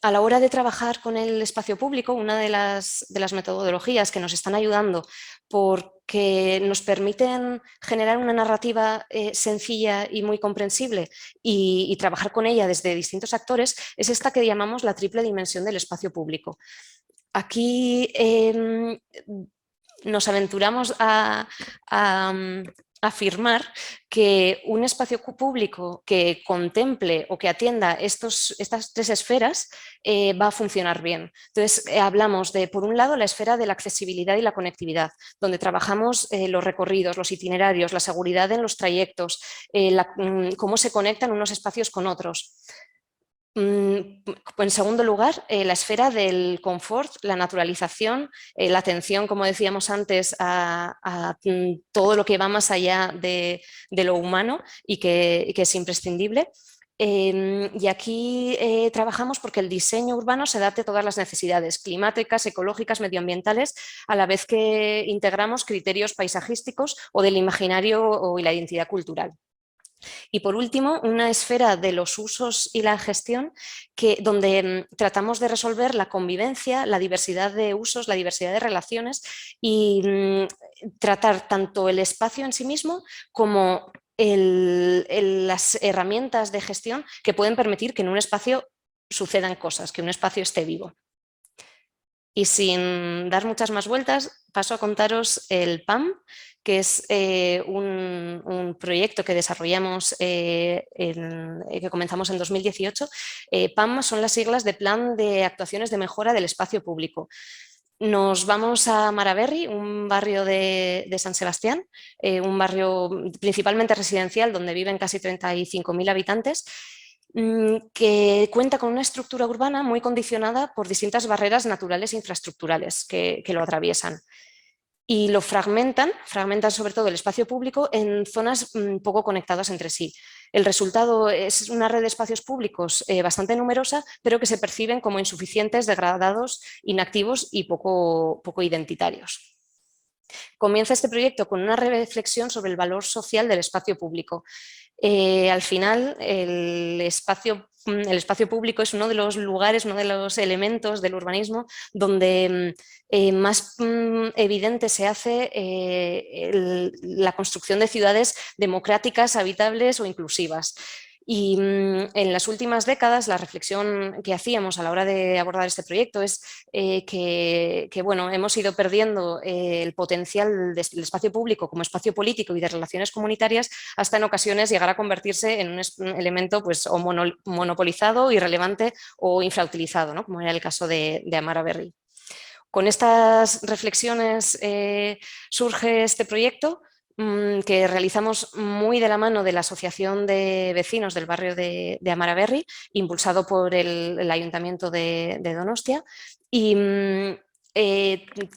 A la hora de trabajar con el espacio público, una de las metodologías que nos están ayudando porque nos permiten generar una narrativa sencilla y muy comprensible y trabajar con ella desde distintos actores es esta que llamamos la triple dimensión del espacio público. Aquí nos aventuramos a afirmar que un espacio público que contemple o que atienda estas tres esferas va a funcionar bien. Entonces, hablamos de, por un lado, la esfera de la accesibilidad y la conectividad, donde trabajamos los recorridos, los itinerarios, la seguridad en los trayectos, cómo se conectan unos espacios con otros. En segundo lugar, la esfera del confort, la naturalización, la atención, como decíamos antes, a todo lo que va más allá de lo humano y que es imprescindible. Y aquí trabajamos porque el diseño urbano se adapte a todas las necesidades climáticas, ecológicas, medioambientales, a la vez que integramos criterios paisajísticos o del imaginario y la identidad cultural. Y por último, una esfera de los usos y la gestión donde tratamos de resolver la convivencia, la diversidad de usos, la diversidad de relaciones y tratar tanto el espacio en sí mismo como las herramientas de gestión que pueden permitir que en un espacio sucedan cosas, que un espacio esté vivo. Y sin dar muchas más vueltas, paso a contaros el PAM, que es un proyecto que desarrollamos, que comenzamos en 2018. PAM son las siglas de Plan de Actuaciones de Mejora del Espacio Público. Nos vamos a Maraberri, un barrio de San Sebastián, un barrio principalmente residencial donde viven casi 35.000 habitantes, que cuenta con una estructura urbana muy condicionada por distintas barreras naturales e infraestructurales que lo atraviesan. Y lo fragmentan sobre todo el espacio público en zonas poco conectadas entre sí. El resultado es una red de espacios públicos bastante numerosa, pero que se perciben como insuficientes, degradados, inactivos y poco identitarios. Comienza este proyecto con una reflexión sobre el valor social del espacio público. Al final, el espacio público es uno de los lugares, uno de los elementos del urbanismo donde más evidente se hace la construcción de ciudades democráticas, habitables o inclusivas. Y en las últimas décadas la reflexión que hacíamos a la hora de abordar este proyecto es que bueno, hemos ido perdiendo el potencial del espacio público como espacio político y de relaciones comunitarias hasta en ocasiones llegar a convertirse en un elemento pues, o monopolizado, irrelevante o infrautilizado, ¿no? Como era el caso de Amara-Berri. Con estas reflexiones surge este proyecto que realizamos muy de la mano de la Asociación de Vecinos del barrio de Amara-Berri, impulsado por el Ayuntamiento de Donostia, y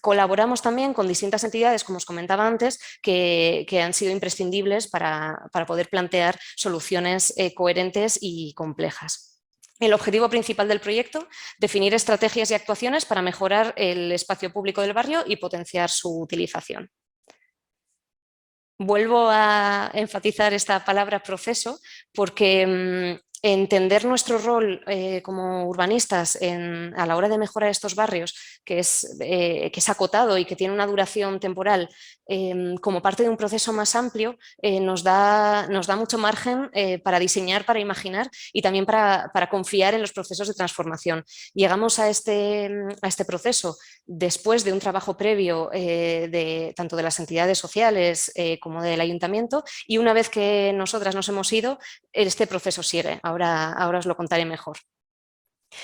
colaboramos también con distintas entidades, como os comentaba antes, que han sido imprescindibles para poder plantear soluciones coherentes y complejas. El objetivo principal del proyecto, definir estrategias y actuaciones para mejorar el espacio público del barrio y potenciar su utilización. Vuelvo a enfatizar esta palabra proceso porque entender nuestro rol como urbanistas a la hora de mejorar estos barrios, que es acotado y que tiene una duración temporal, como parte de un proceso más amplio, nos da mucho margen para diseñar, para imaginar y también para confiar en los procesos de transformación. Llegamos a este proceso después de un trabajo previo tanto de las entidades sociales como del ayuntamiento, y una vez que nosotras nos hemos ido, este proceso sigue. Ahora os lo contaré mejor.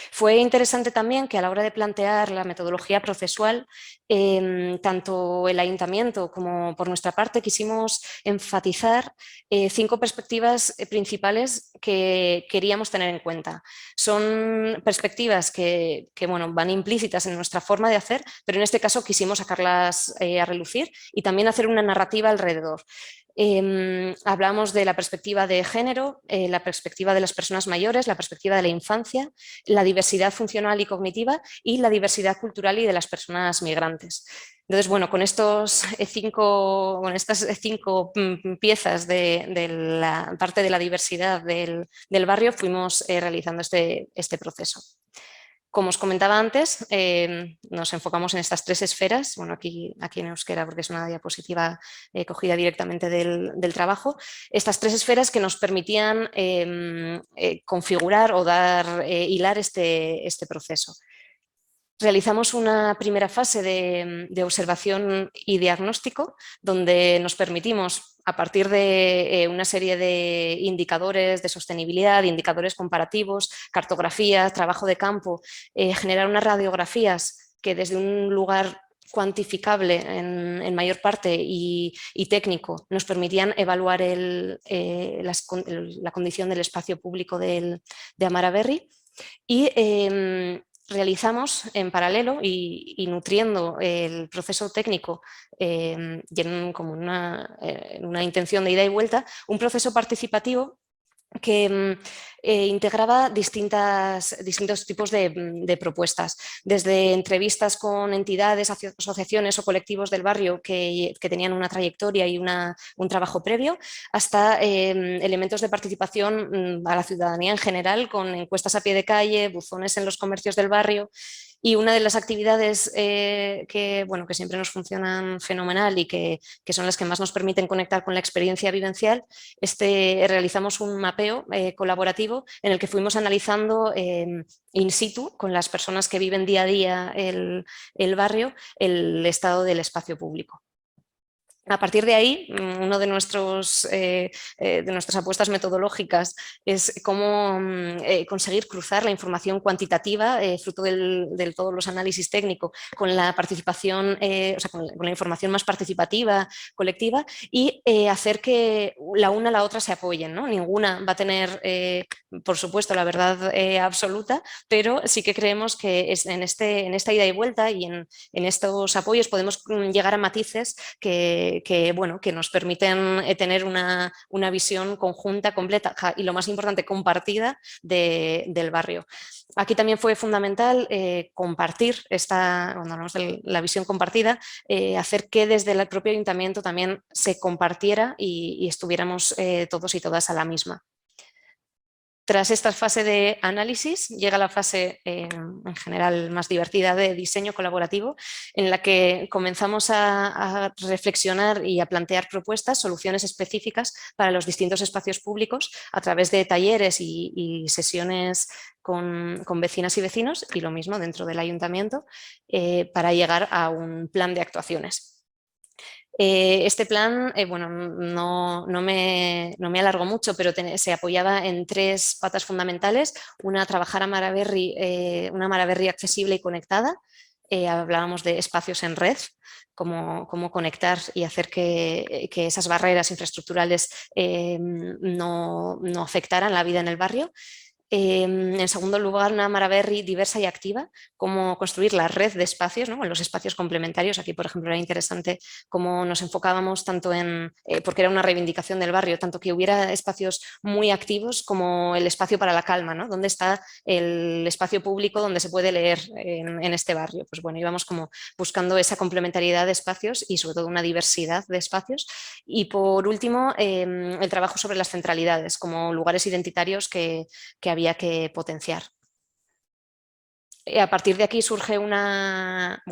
Fue interesante también que a la hora de plantear la metodología procesual, tanto el ayuntamiento como por nuestra parte quisimos enfatizar 5 perspectivas principales que queríamos tener en cuenta. Son perspectivas que bueno, van implícitas en nuestra forma de hacer, pero en este caso quisimos sacarlas a relucir y también hacer una narrativa alrededor. Hablamos de la perspectiva de género, la perspectiva de las personas mayores, la perspectiva de la infancia, la diversidad funcional y cognitiva y la diversidad cultural y de las personas migrantes. Entonces, bueno, con estas 5 piezas de la parte de la diversidad del barrio fuimos realizando este proceso. Como os comentaba antes, nos enfocamos en estas 3 esferas, bueno, aquí en euskera porque es una diapositiva cogida directamente del trabajo, estas 3 esferas que nos permitían configurar o hilar este proceso. Realizamos una primera fase de observación y diagnóstico donde nos permitimos, a partir de una serie de indicadores de sostenibilidad, indicadores comparativos, cartografías, trabajo de campo, generar unas radiografías que desde un lugar cuantificable en mayor parte y técnico nos permitían evaluar la condición del espacio público de Amara-Berri. Y realizamos en paralelo y nutriendo el proceso técnico y como una intención de ida y vuelta, un proceso participativo que integraba distintos tipos de propuestas, desde entrevistas con entidades, asociaciones o colectivos del barrio que tenían una trayectoria y un trabajo previo, hasta elementos de participación a la ciudadanía en general, con encuestas a pie de calle, buzones en los comercios del barrio. Y una de las actividades que siempre nos funcionan fenomenal y que son las que más nos permiten conectar con la experiencia vivencial, realizamos un mapeo colaborativo en el que fuimos analizando in situ con las personas que viven día a día el barrio, el estado del espacio público. A partir de ahí, una de nuestras apuestas metodológicas es cómo conseguir cruzar la información cuantitativa, fruto de todos los análisis técnicos, con la participación, con la información más participativa, colectiva, y hacer que la una a la otra se apoyen, ¿no? Ninguna va a tener, por supuesto, la verdad absoluta, pero sí que creemos que en esta ida y vuelta y en estos apoyos podemos llegar a matices que nos permiten tener una visión conjunta, completa y, lo más importante, compartida del barrio. Aquí también fue fundamental compartir cuando hablamos de la visión compartida, hacer que desde el propio ayuntamiento también se compartiera y estuviéramos todos y todas a la misma. Tras esta fase de análisis llega la fase en general más divertida de diseño colaborativo, en la que comenzamos a reflexionar y a plantear propuestas, soluciones específicas para los distintos espacios públicos a través de talleres y sesiones con vecinas y vecinos, y lo mismo dentro del ayuntamiento, para llegar a un plan de actuaciones. Este plan, no me alargo mucho, pero se apoyaba en 3 patas fundamentales. Una, trabajar a una Maraberri accesible y conectada. Hablábamos de espacios en red, cómo conectar y hacer que esas barreras infraestructurales no afectaran la vida en el barrio. En segundo lugar, una Maraberri diversa y activa, cómo construir la red de espacios, ¿no? En los espacios complementarios. Aquí, por ejemplo, era interesante cómo nos enfocábamos tanto porque era una reivindicación del barrio, tanto que hubiera espacios muy activos como el espacio para la calma, ¿no? ¿Dónde está el espacio público donde se puede leer en este barrio? Pues bueno, íbamos como buscando esa complementariedad de espacios y sobre todo una diversidad de espacios. Y por último, el trabajo sobre las centralidades como lugares identitarios que había que potenciar. A partir de aquí surge una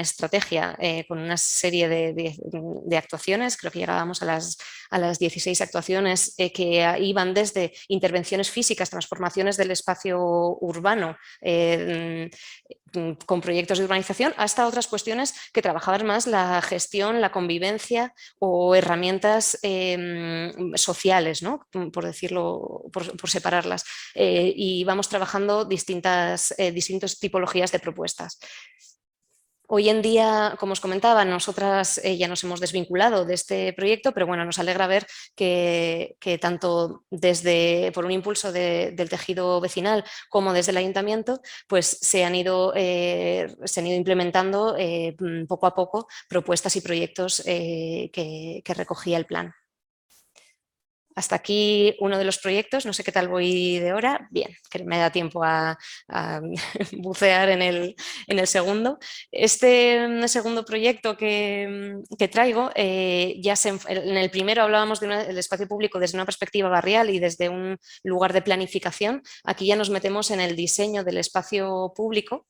estrategia con una serie de actuaciones. Creo que llegábamos a las 16 actuaciones que iban desde intervenciones físicas, transformaciones del espacio urbano con proyectos de urbanización, hasta otras cuestiones que trabajaban más la gestión, la convivencia o herramientas sociales, ¿no? Por decirlo, por separarlas. Y vamos trabajando distintas tipologías de propuestas. Hoy en día, como os comentaba, nosotras ya nos hemos desvinculado de este proyecto, pero bueno, nos alegra ver que tanto por un impulso del tejido vecinal como desde el ayuntamiento, pues se han ido implementando poco a poco propuestas y proyectos que recogía el plan. Hasta aquí uno de los proyectos, no sé qué tal voy de hora. Bien, que me da tiempo a bucear en el segundo. Este segundo proyecto que traigo, en el primero hablábamos del espacio público desde una perspectiva barrial y desde un lugar de planificación. Aquí ya nos metemos en el diseño del espacio público.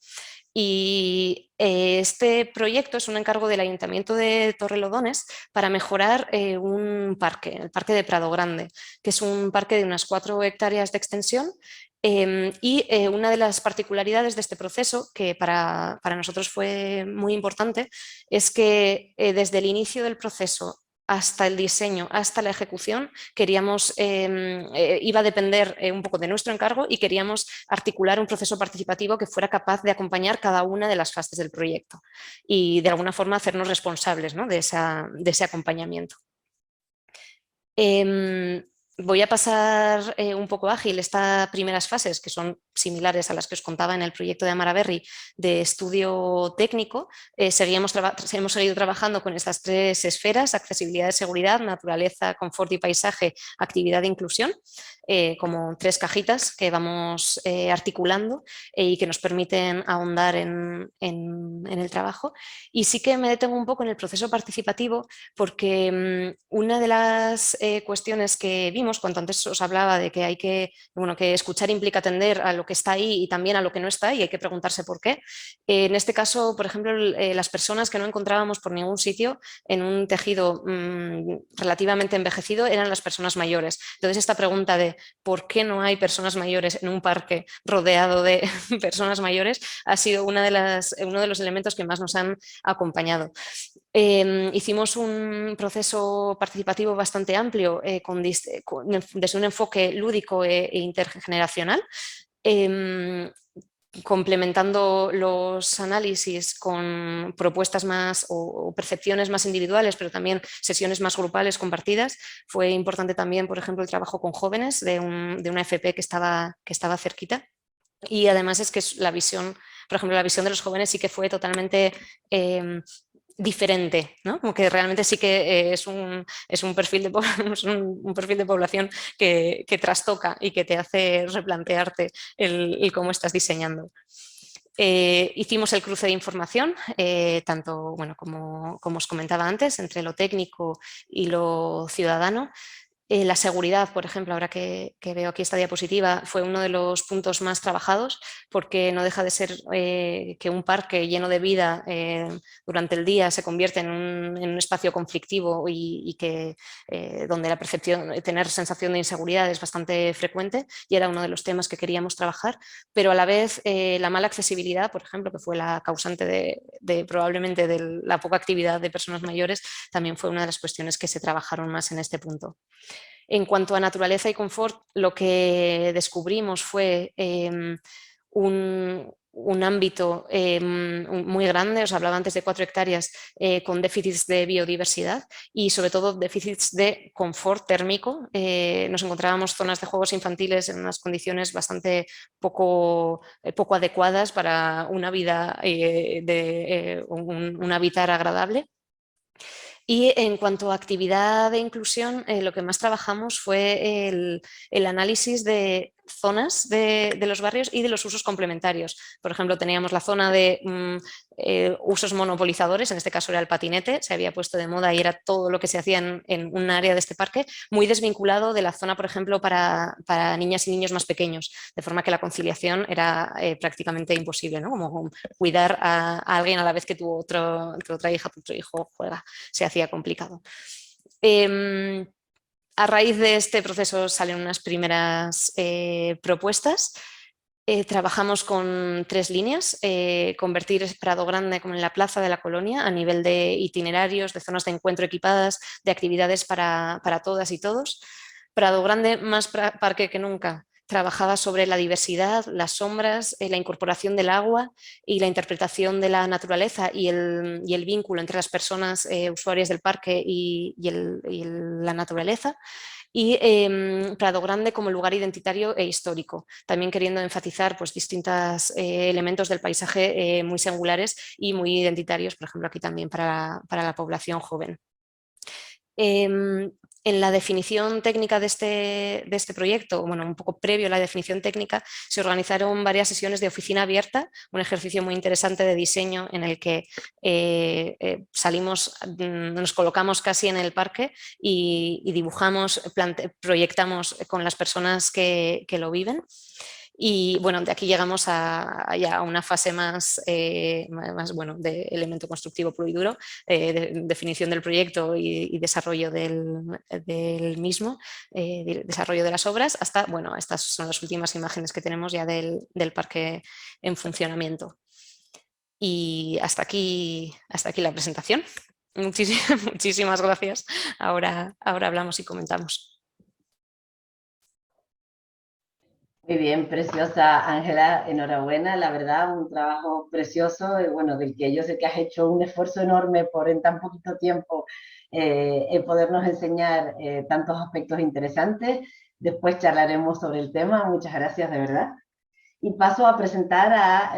Y este proyecto es un encargo del Ayuntamiento de Torrelodones para mejorar un parque, el Parque de Prado Grande, que es un parque de unas 4 hectáreas de extensión. Y una de las particularidades de este proceso, que para nosotros fue muy importante, es que desde el inicio del proceso hasta el diseño, hasta la ejecución, iba a depender un poco de nuestro encargo y queríamos articular un proceso participativo que fuera capaz de acompañar cada una de las fases del proyecto y de alguna forma hacernos responsables, ¿no? de ese acompañamiento. Voy a pasar un poco ágil estas primeras fases, que son similares a las que os contaba en el proyecto de Amaraberry de estudio técnico. Hemos seguido trabajando con estas tres esferas: accesibilidad, seguridad, naturaleza, confort y paisaje, actividad e inclusión, como tres cajitas que vamos articulando y que nos permiten ahondar en el trabajo. Y sí que me detengo un poco en el proceso participativo, porque una de las cuestiones que vimos, cuanto antes os hablaba de que hay que, bueno, que escuchar implica atender a lo que está ahí y también a lo que no está, y hay que preguntarse por qué. En este caso, por ejemplo, las personas que no encontrábamos por ningún sitio en un tejido relativamente envejecido eran las personas mayores. Entonces, esta pregunta de por qué no hay personas mayores en un parque rodeado de personas mayores ha sido uno de los elementos que más nos han acompañado. Hicimos un proceso participativo bastante amplio desde un enfoque lúdico e intergeneracional, complementando los análisis con propuestas más o percepciones más individuales, pero también sesiones más grupales compartidas. Fue importante también, por ejemplo, el trabajo con jóvenes de una FP que estaba cerquita. Y además es que la visión, por ejemplo, la visión de los jóvenes sí que fue totalmente diferente, ¿no? Como que realmente sí que es un perfil de, un perfil de población que trastoca y que te hace replantearte el cómo estás diseñando. Hicimos el cruce de información, tanto bueno, como os comentaba antes, entre lo técnico y lo ciudadano. La seguridad, por ejemplo, ahora que veo aquí esta diapositiva, fue uno de los puntos más trabajados, porque no deja de ser que un parque lleno de vida durante el día se convierte en un espacio conflictivo y que donde la percepción, tener sensación de inseguridad es bastante frecuente, y era uno de los temas que queríamos trabajar, pero a la vez la mala accesibilidad, por ejemplo, que fue la causante probablemente de la poca actividad de personas mayores, también fue una de las cuestiones que se trabajaron más en este punto. En cuanto a naturaleza y confort, lo que descubrimos fue un ámbito muy grande. Os hablaba antes de 4 hectáreas con déficits de biodiversidad y sobre todo déficits de confort térmico. Nos encontrábamos zonas de juegos infantiles en unas condiciones bastante poco adecuadas para una vida un hábitat agradable. Y en cuanto a actividad de inclusión, lo que más trabajamos fue el análisis de zonas de los barrios y de los usos complementarios. Por ejemplo, teníamos la zona de usos monopolizadores, en este caso era el patinete, se había puesto de moda y era todo lo que se hacía en un área de este parque, muy desvinculado de la zona, por ejemplo, para niñas y niños más pequeños, de forma que la conciliación era prácticamente imposible, ¿no? Como cuidar a alguien a la vez que tu otra hija, tu otro hijo juega, se hacía complicado. A raíz de este proceso salen unas primeras propuestas. Trabajamos con 3 líneas: convertir Prado Grande como en la plaza de la colonia a nivel de itinerarios, de zonas de encuentro equipadas, de actividades para todas y todos. Prado Grande, más parque que nunca, trabajaba sobre la diversidad, las sombras, la incorporación del agua y la interpretación de la naturaleza y el vínculo entre las personas usuarias del parque y la naturaleza. Y Prado Grande como lugar identitario e histórico, también queriendo enfatizar pues, distintos elementos del paisaje muy singulares y muy identitarios, por ejemplo aquí también para la población joven. En la definición técnica de este proyecto, bueno, un poco previo a la definición técnica, se organizaron varias sesiones de oficina abierta, un ejercicio muy interesante de diseño en el que nos colocamos casi en el parque y dibujamos, proyectamos con las personas que lo viven. Y bueno, de aquí llegamos ya a una fase más bueno, de elemento constructivo puro y duro, de definición del proyecto y desarrollo del mismo, desarrollo de las obras, hasta, bueno, estas son las últimas imágenes que tenemos ya del parque en funcionamiento. Y hasta aquí la presentación. Muchísimas gracias. Ahora hablamos y comentamos. Muy bien, preciosa Ángela, enhorabuena, la verdad, un trabajo precioso, bueno, del que yo sé que has hecho un esfuerzo enorme por en tan poquito tiempo en podernos enseñar tantos aspectos interesantes. Después charlaremos sobre el tema. Muchas gracias, de verdad. Y paso a presentar a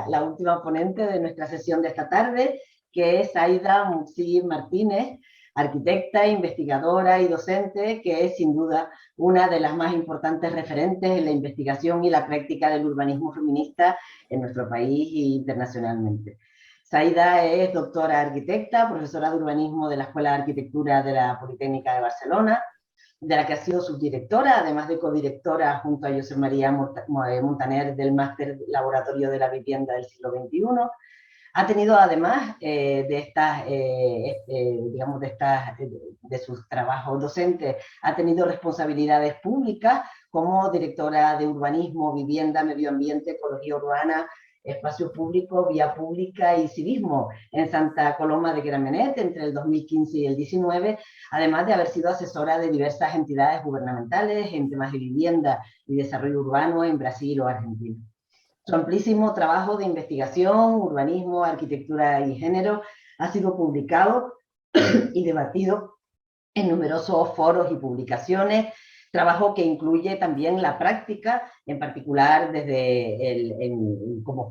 la última ponente de nuestra sesión de esta tarde, que es Zaida Muxí Martínez, arquitecta, investigadora y docente, que es sin duda una de las más importantes referentes en la investigación y la práctica del urbanismo feminista en nuestro país e internacionalmente. Zaida es doctora arquitecta, profesora de urbanismo de la Escuela de Arquitectura de la Politécnica de Barcelona, de la que ha sido subdirectora, además de codirectora junto a Josep María Montaner del Máster Laboratorio de la Vivienda del siglo XXI. Ha tenido además de sus trabajos docentes, ha tenido responsabilidades públicas como directora de urbanismo, vivienda, medio ambiente, ecología urbana, espacio público, vía pública y civismo en Santa Coloma de Gramenet entre el 2015 y el 2019, además de haber sido asesora de diversas entidades gubernamentales en temas de vivienda y desarrollo urbano en Brasil o Argentina. Su amplísimo trabajo de investigación, urbanismo, arquitectura y género ha sido publicado y debatido en numerosos foros y publicaciones, trabajo que incluye también la práctica, en particular como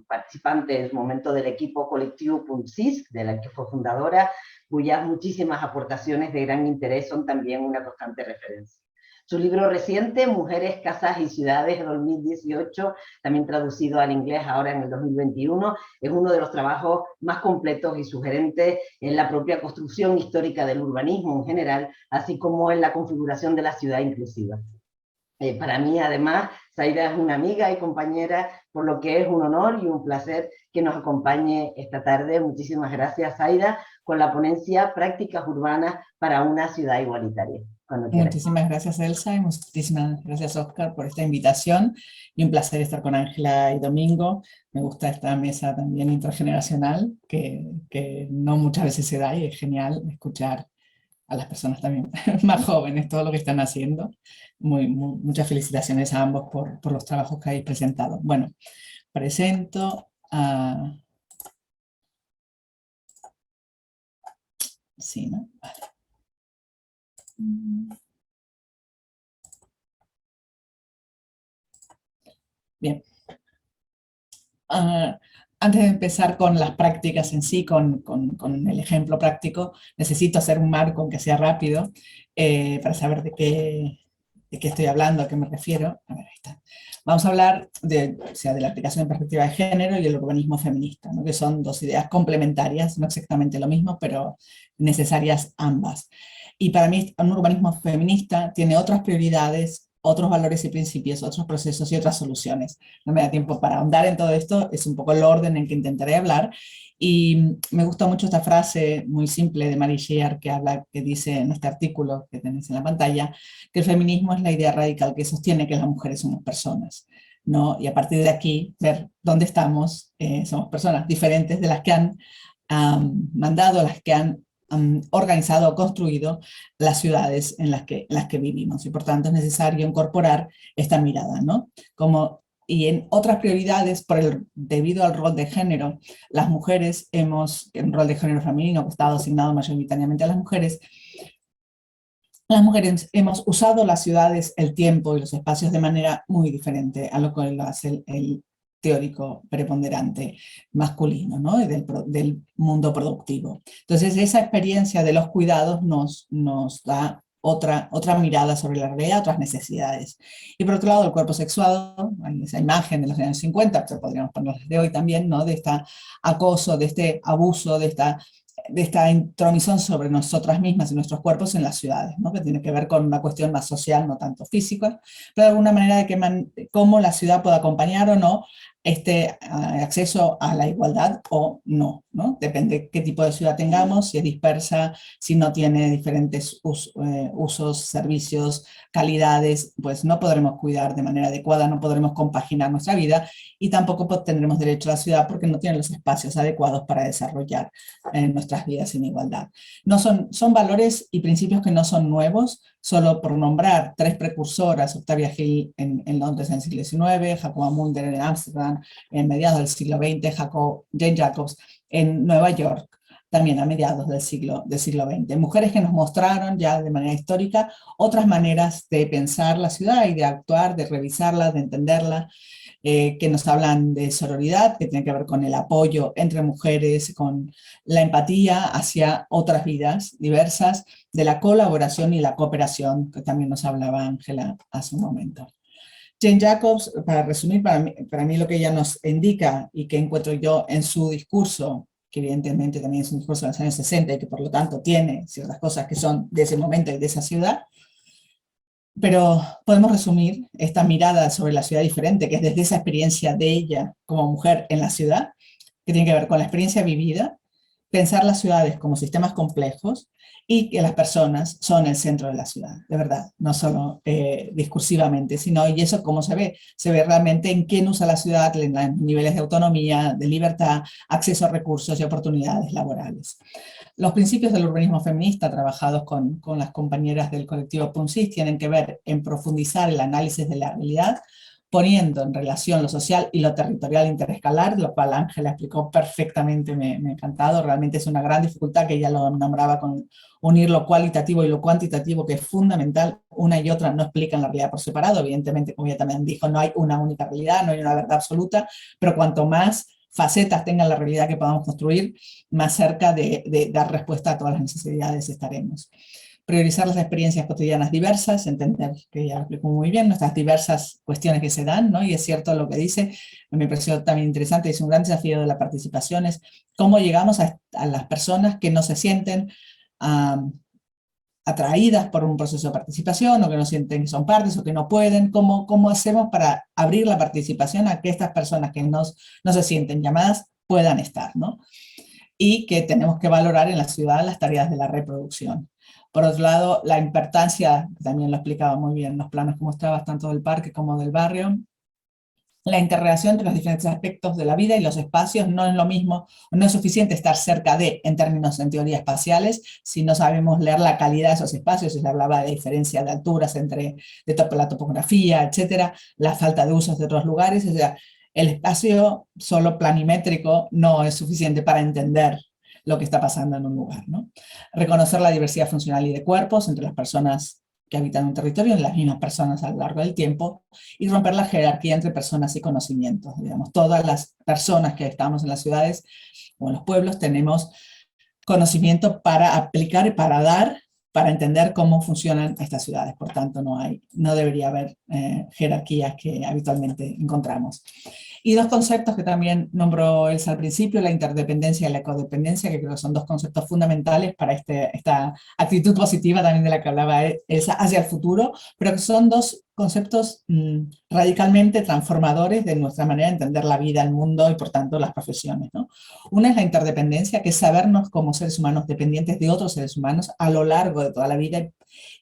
participante en su momento del equipo colectivo Puntsís, de la que fue fundadora, cuyas muchísimas aportaciones de gran interés son también una constante referencia. Su libro reciente, Mujeres, Casas y Ciudades, de 2018, también traducido al inglés ahora en el 2021, es uno de los trabajos más completos y sugerentes en la propia construcción histórica del urbanismo en general, así como en la configuración de la ciudad inclusiva. Para mí, además, Zaida es una amiga y compañera, por lo que es un honor y un placer que nos acompañe esta tarde. Muchísimas gracias, Zaida, con la ponencia Prácticas Urbanas para una Ciudad Igualitaria. Muchísimas gracias, Elsa, y muchísimas gracias, Óscar, por esta invitación, y un placer estar con Ángela y Domingo. Me gusta esta mesa también intergeneracional, que no muchas veces se da, y es genial escuchar a las personas también más jóvenes, todo lo que están haciendo. Muchas felicitaciones a ambos por los trabajos que habéis presentado. Bueno, presento a... Sí, ¿no? Vale. Bien. Antes de empezar con las prácticas en sí, con el ejemplo práctico, necesito hacer un marco, aunque sea rápido, para saber de qué estoy hablando, a qué me refiero. A ver, ahí está. Vamos a hablar de la aplicación en perspectiva de género y el urbanismo feminista, ¿no? Que son dos ideas complementarias, no exactamente lo mismo, pero necesarias ambas. Y para mí un urbanismo feminista tiene otras prioridades, otros valores y principios, otros procesos y otras soluciones. No me da tiempo para ahondar en todo esto, es un poco el orden en que intentaré hablar. Y me gusta mucho esta frase muy simple de Marie Scheer que dice en este artículo que tenéis en la pantalla, que el feminismo es la idea radical que sostiene que las mujeres somos personas, ¿no? Y a partir de aquí, ver dónde estamos, somos personas diferentes de las que han mandado, las que han organizado o construido las ciudades en las que vivimos, y por tanto es necesario incorporar esta mirada, ¿no? Y en otras prioridades, debido al rol de género, las mujeres en un rol de género femenino que está asignado mayoritariamente a las mujeres hemos usado las ciudades, el tiempo y los espacios de manera muy diferente a lo que lo hace el teórico preponderante masculino, ¿no? Y del mundo productivo. Entonces esa experiencia de los cuidados nos da otra mirada sobre la realidad, otras necesidades. Y por otro lado, el cuerpo sexuado, esa imagen de los años 50, pero podríamos ponerla de hoy también, ¿no? De este acoso, de este abuso, de esta intromisión sobre nosotras mismas y nuestros cuerpos en las ciudades, ¿no? Que tiene que ver con una cuestión más social, no tanto física, pero de alguna manera de cómo la ciudad puede acompañar o no este acceso a la igualdad o no, ¿no? Depende qué tipo de ciudad tengamos, si es dispersa, si no tiene diferentes usos, servicios, calidades, pues no podremos cuidar de manera adecuada, no podremos compaginar nuestra vida, y tampoco tendremos derecho a la ciudad porque no tiene los espacios adecuados para desarrollar nuestras vidas en igualdad. Son valores y principios que no son nuevos, solo por nombrar tres precursoras: Octavia Hill en Londres en el siglo XIX, Jacoba Mulder en Ámsterdam en mediados del siglo XX, Jane Jacobs en Nueva York, también a mediados del siglo XX. Mujeres que nos mostraron ya de manera histórica otras maneras de pensar la ciudad y de actuar, de revisarla, de entenderla, que nos hablan de sororidad, que tiene que ver con el apoyo entre mujeres, con la empatía hacia otras vidas diversas, de la colaboración y la cooperación, que también nos hablaba Ángela hace un momento. Jane Jacobs, para resumir, para mí lo que ella nos indica y que encuentro yo en su discurso, que evidentemente también es un discurso de los años 60 y que por lo tanto tiene ciertas cosas que son de ese momento y de esa ciudad, pero podemos resumir esta mirada sobre la ciudad diferente, que es desde esa experiencia de ella como mujer en la ciudad, que tiene que ver con la experiencia vivida, pensar las ciudades como sistemas complejos y que las personas son el centro de la ciudad, de verdad, no solo discursivamente, sino, y eso cómo se ve realmente en quién usa la ciudad, en los niveles de autonomía, de libertad, acceso a recursos y oportunidades laborales. Los principios del urbanismo feminista trabajados con las compañeras del colectivo Punsis tienen que ver en profundizar el análisis de la realidad, poniendo en relación lo social y lo territorial interescalar, lo cual Ángela explicó perfectamente, me ha encantado, realmente es una gran dificultad que ella lo nombraba con unir lo cualitativo y lo cuantitativo, que es fundamental, una y otra no explican la realidad por separado, evidentemente, como ella también dijo, no hay una única realidad, no hay una verdad absoluta, pero cuanto más facetas tenga la realidad que podamos construir, más cerca de dar respuesta a todas las necesidades estaremos. Priorizar las experiencias cotidianas diversas, entender, que ya lo explicó muy bien, nuestras diversas cuestiones que se dan, ¿no? Y es cierto lo que dice, me pareció también interesante, es un gran desafío de la participación, es cómo llegamos a las personas que no se sienten atraídas por un proceso de participación, o que no sienten que son partes, o que no pueden, cómo hacemos para abrir la participación a que estas personas que no se sienten llamadas puedan estar, ¿no? Y que tenemos que valorar en la ciudad las tareas de la reproducción. Por otro lado, la importancia, también lo explicaba muy bien, los planos como estabas, tanto del parque como del barrio, la interrelación entre los diferentes aspectos de la vida y los espacios no es lo mismo, no es suficiente estar cerca de, en términos en teoría espaciales, si no sabemos leer la calidad de esos espacios, se hablaba de diferencia de alturas entre la topografía, etcétera, la falta de usos de otros lugares, o sea, el espacio solo planimétrico no es suficiente para entender lo que está pasando en un lugar, ¿no? Reconocer la diversidad funcional y de cuerpos entre las personas que habitan un territorio, en las mismas personas a lo largo del tiempo, y romper la jerarquía entre personas y conocimientos. Digamos, todas las personas que estamos en las ciudades o en los pueblos tenemos conocimiento para aplicar y para dar, para entender cómo funcionan estas ciudades. Por tanto, no debería haber jerarquías que habitualmente encontramos. Y dos conceptos que también nombró Elsa al principio, la interdependencia y la codependencia, que creo que son dos conceptos fundamentales para esta actitud positiva también de la que hablaba Elsa hacia el futuro, pero que son dos conceptos radicalmente transformadores de nuestra manera de entender la vida, el mundo y por tanto las profesiones, ¿no? Una es la interdependencia, que es sabernos como seres humanos dependientes de otros seres humanos a lo largo de toda la vida,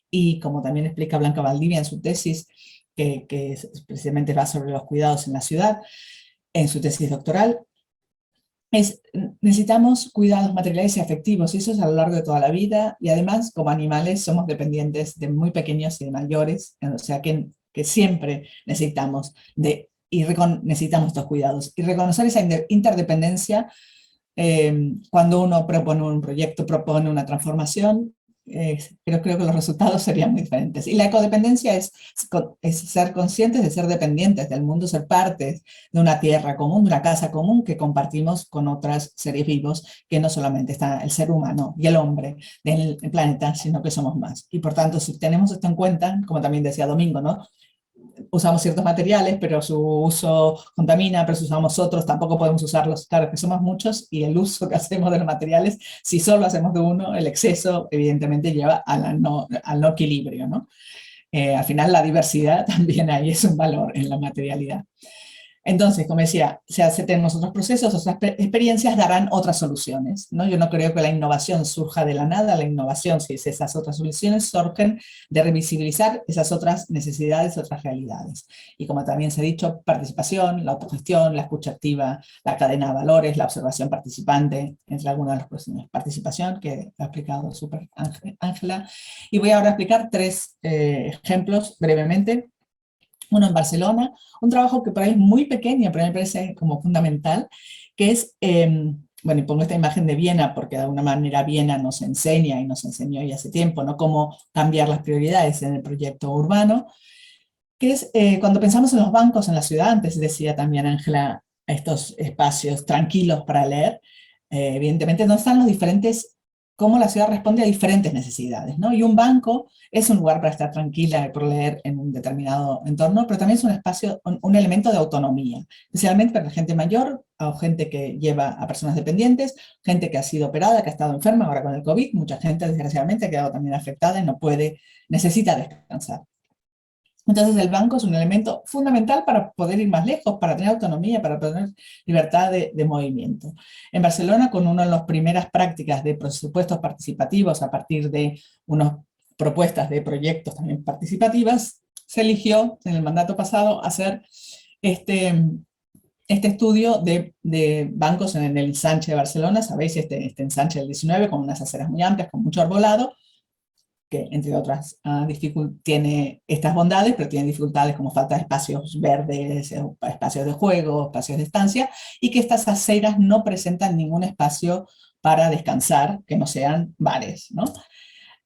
y como también explica Blanca Valdivia en su tesis, que precisamente va sobre los cuidados en la ciudad, en su tesis doctoral, necesitamos cuidados materiales y afectivos, y eso es a lo largo de toda la vida, y además como animales somos dependientes de muy pequeños y de mayores, o sea que siempre necesitamos necesitamos estos cuidados, y reconocer esa interdependencia cuando uno propone un proyecto, propone una transformación, pero creo que los resultados serían muy diferentes. Y la ecodependencia es ser conscientes de ser dependientes del mundo, ser partes de una tierra común, de una casa común que compartimos con otros seres vivos, que no solamente está el ser humano y el hombre del planeta, sino que somos más. Y por tanto, si tenemos esto en cuenta, como también decía Domingo, ¿no? Usamos ciertos materiales, pero su uso contamina, pero si usamos otros tampoco podemos usarlos. Claro que somos muchos y el uso que hacemos de los materiales, si solo hacemos de uno, el exceso evidentemente lleva al no equilibrio, ¿no? Al final la diversidad también ahí es un valor en la materialidad. Entonces, como decía, si tenemos otros procesos, otras experiencias darán otras soluciones, ¿no? Yo no creo que la innovación surja de la nada, la innovación, si es esas otras soluciones, surgen de revisibilizar esas otras necesidades, otras realidades. Y como también se ha dicho, participación, la autogestión, la escucha activa, la cadena de valores, la observación participante, entre algunas de las cuestiones. Participación, que ha explicado súper Ángela. Y voy ahora a explicar tres ejemplos brevemente. Uno en Barcelona, un trabajo que por ahí es muy pequeño, pero me parece como fundamental, que es bueno, y pongo esta imagen de Viena porque de alguna manera Viena nos enseña y nos enseñó ya hace tiempo, ¿no? Cómo cambiar las prioridades en el proyecto urbano, que es cuando pensamos en los bancos en la ciudad, antes decía también Ángela, estos espacios tranquilos para leer, evidentemente no están los diferentes, cómo la ciudad responde a diferentes necesidades, ¿no? Y un banco es un lugar para estar tranquila y por leer en un determinado entorno, pero también es un espacio, un elemento de autonomía, especialmente para la gente mayor o gente que lleva a personas dependientes, gente que ha sido operada, que ha estado enferma ahora con el COVID, mucha gente desgraciadamente ha quedado también afectada y no puede, necesita descansar. Entonces el banco es un elemento fundamental para poder ir más lejos, para tener autonomía, para tener libertad de movimiento. En Barcelona, con una de las primeras prácticas de presupuestos participativos a partir de unas propuestas de proyectos también participativas, se eligió en el mandato pasado hacer este estudio de bancos en el ensanche de Barcelona. Sabéis, este ensanche del 19 con unas aceras muy amplias, con mucho arbolado, que entre otras tiene estas bondades, pero tiene dificultades como falta de espacios verdes, espacios de juego, espacios de estancia, y que estas aceras no presentan ningún espacio para descansar que no sean bares, ¿no?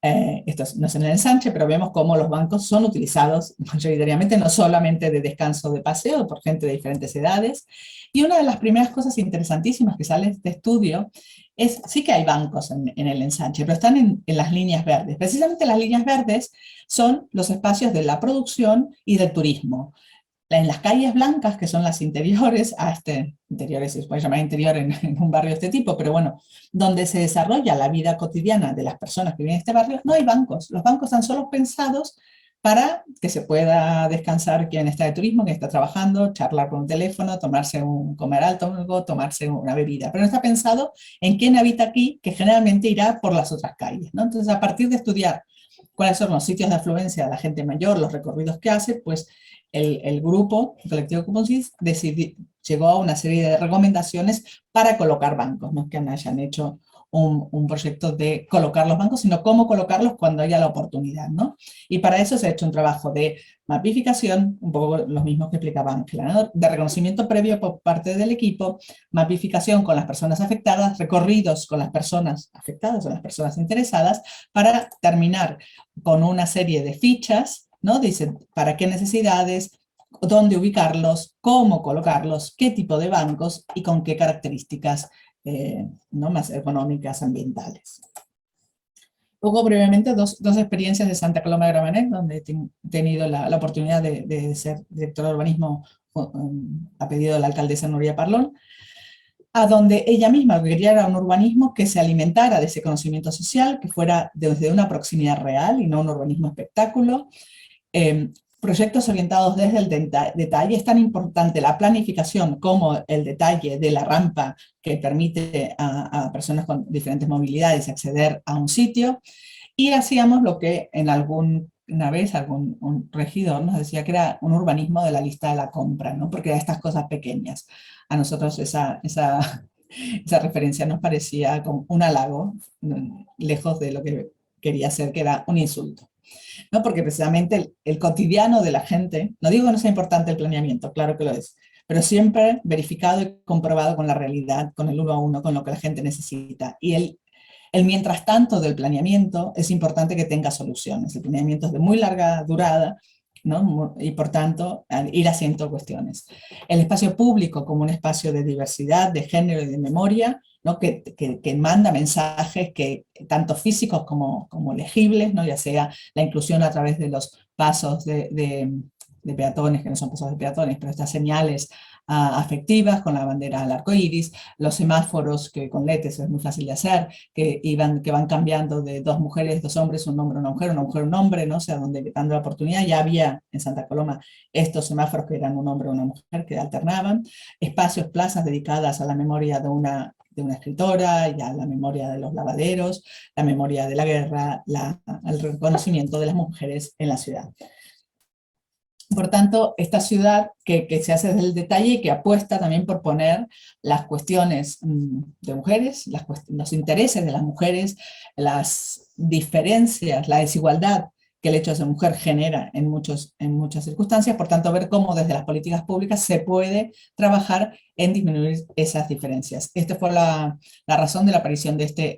Esto no es en el ensanche, pero vemos cómo los bancos son utilizados mayoritariamente, no solamente de descanso de paseo, por gente de diferentes edades. Y una de las primeras cosas interesantísimas que sale de este estudio es, sí que hay bancos en el ensanche, pero están en las líneas verdes. Precisamente las líneas verdes son los espacios de la producción y del turismo. En las calles blancas, que son las interiores, interiores se puede llamar interior en un barrio de este tipo, pero bueno, donde se desarrolla la vida cotidiana de las personas que viven en este barrio, no hay bancos. Los bancos están solo pensados para que se pueda descansar quien está de turismo, quien está trabajando, charlar por un teléfono, comer algo, tomarse una bebida. Pero no está pensado en quién habita aquí, que generalmente irá por las otras calles, ¿no? Entonces, a partir de estudiar cuáles son los sitios de afluencia de la gente mayor, los recorridos que hace, pues el grupo, el colectivo Cuponsis, llegó a una serie de recomendaciones para colocar bancos, no es que hayan hecho un proyecto de colocar los bancos, sino cómo colocarlos cuando haya la oportunidad, ¿no? Y para eso se ha hecho un trabajo de mapificación, un poco los mismos que explicaba Ángela, ¿no? De reconocimiento previo por parte del equipo, mapificación con las personas afectadas, recorridos con las personas afectadas o las personas interesadas, para terminar con una serie de fichas, ¿no? Dicen para qué necesidades, dónde ubicarlos, cómo colocarlos, qué tipo de bancos y con qué características ¿no? más económicas, ambientales. Luego brevemente dos experiencias de Santa Coloma de Gramenet, donde he tenido la oportunidad de ser directora de urbanismo a pedido de la alcaldesa Nuria Parlón, a donde ella misma lo que quería era un urbanismo que se alimentara de ese conocimiento social, que fuera desde una proximidad real y no un urbanismo espectáculo. Proyectos orientados desde el detalle. Es tan importante la planificación como el detalle de la rampa que permite a personas con diferentes movilidades acceder a un sitio. Y hacíamos lo que una vez un regidor nos decía que era un urbanismo de la lista de la compra, ¿no? Porque eran estas cosas pequeñas. A nosotros esa referencia nos parecía como un halago, lejos de lo que quería ser, que era un insulto, ¿no? Porque precisamente el cotidiano de la gente, no digo que no sea importante el planeamiento, claro que lo es, pero siempre verificado y comprobado con la realidad, con el 1 a 1, con lo que la gente necesita. Y el mientras tanto del planeamiento es importante que tenga soluciones. El planeamiento es de muy larga durada, ¿no? Y por tanto ir haciendo cuestiones. El espacio público como un espacio de diversidad, de género y de memoria, ¿no? que manda mensajes tanto físicos como legibles, ¿no? Ya sea la inclusión a través de los pasos de peatones, que no son pasos de peatones, pero estas señales afectivas con la bandera al arco iris, los semáforos que con LEDs es muy fácil de hacer, que van cambiando de 2 mujeres, 2 hombres, un hombre, una mujer, un hombre, ¿no? O sea, donde dando la oportunidad, ya había en Santa Coloma estos semáforos que eran un hombre o una mujer que alternaban, espacios, plazas dedicadas a la memoria de una escritora, y a la memoria de los lavaderos, la memoria de la guerra, el reconocimiento de las mujeres en la ciudad. Por tanto, esta ciudad que se hace desde el detalle y que apuesta también por poner las cuestiones de mujeres, los intereses de las mujeres, las diferencias, la desigualdad que el hecho de ser mujer genera en muchas circunstancias, por tanto ver cómo desde las políticas públicas se puede trabajar en disminuir esas diferencias. Esta fue la razón de la aparición de este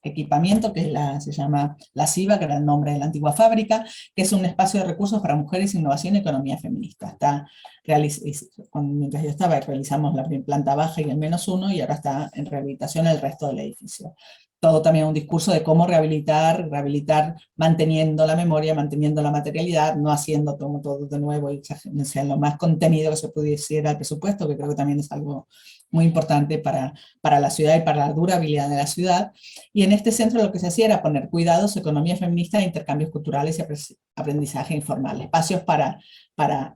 equipamiento, que se llama la CIVA, que era el nombre de la antigua fábrica, que es un espacio de recursos para mujeres, innovación y economía feminista. Mientras yo estaba, realizamos la planta baja y el -1, y ahora está en rehabilitación el resto del edificio. Todo también un discurso de cómo rehabilitar manteniendo la memoria, manteniendo la materialidad, no haciendo todo de nuevo y sea lo más contenido que se pudiera el presupuesto, que creo que también es algo muy importante para la ciudad y para la durabilidad de la ciudad. Y en este centro lo que se hacía era poner cuidados, economía feminista, intercambios culturales y aprendizaje informal. Espacios para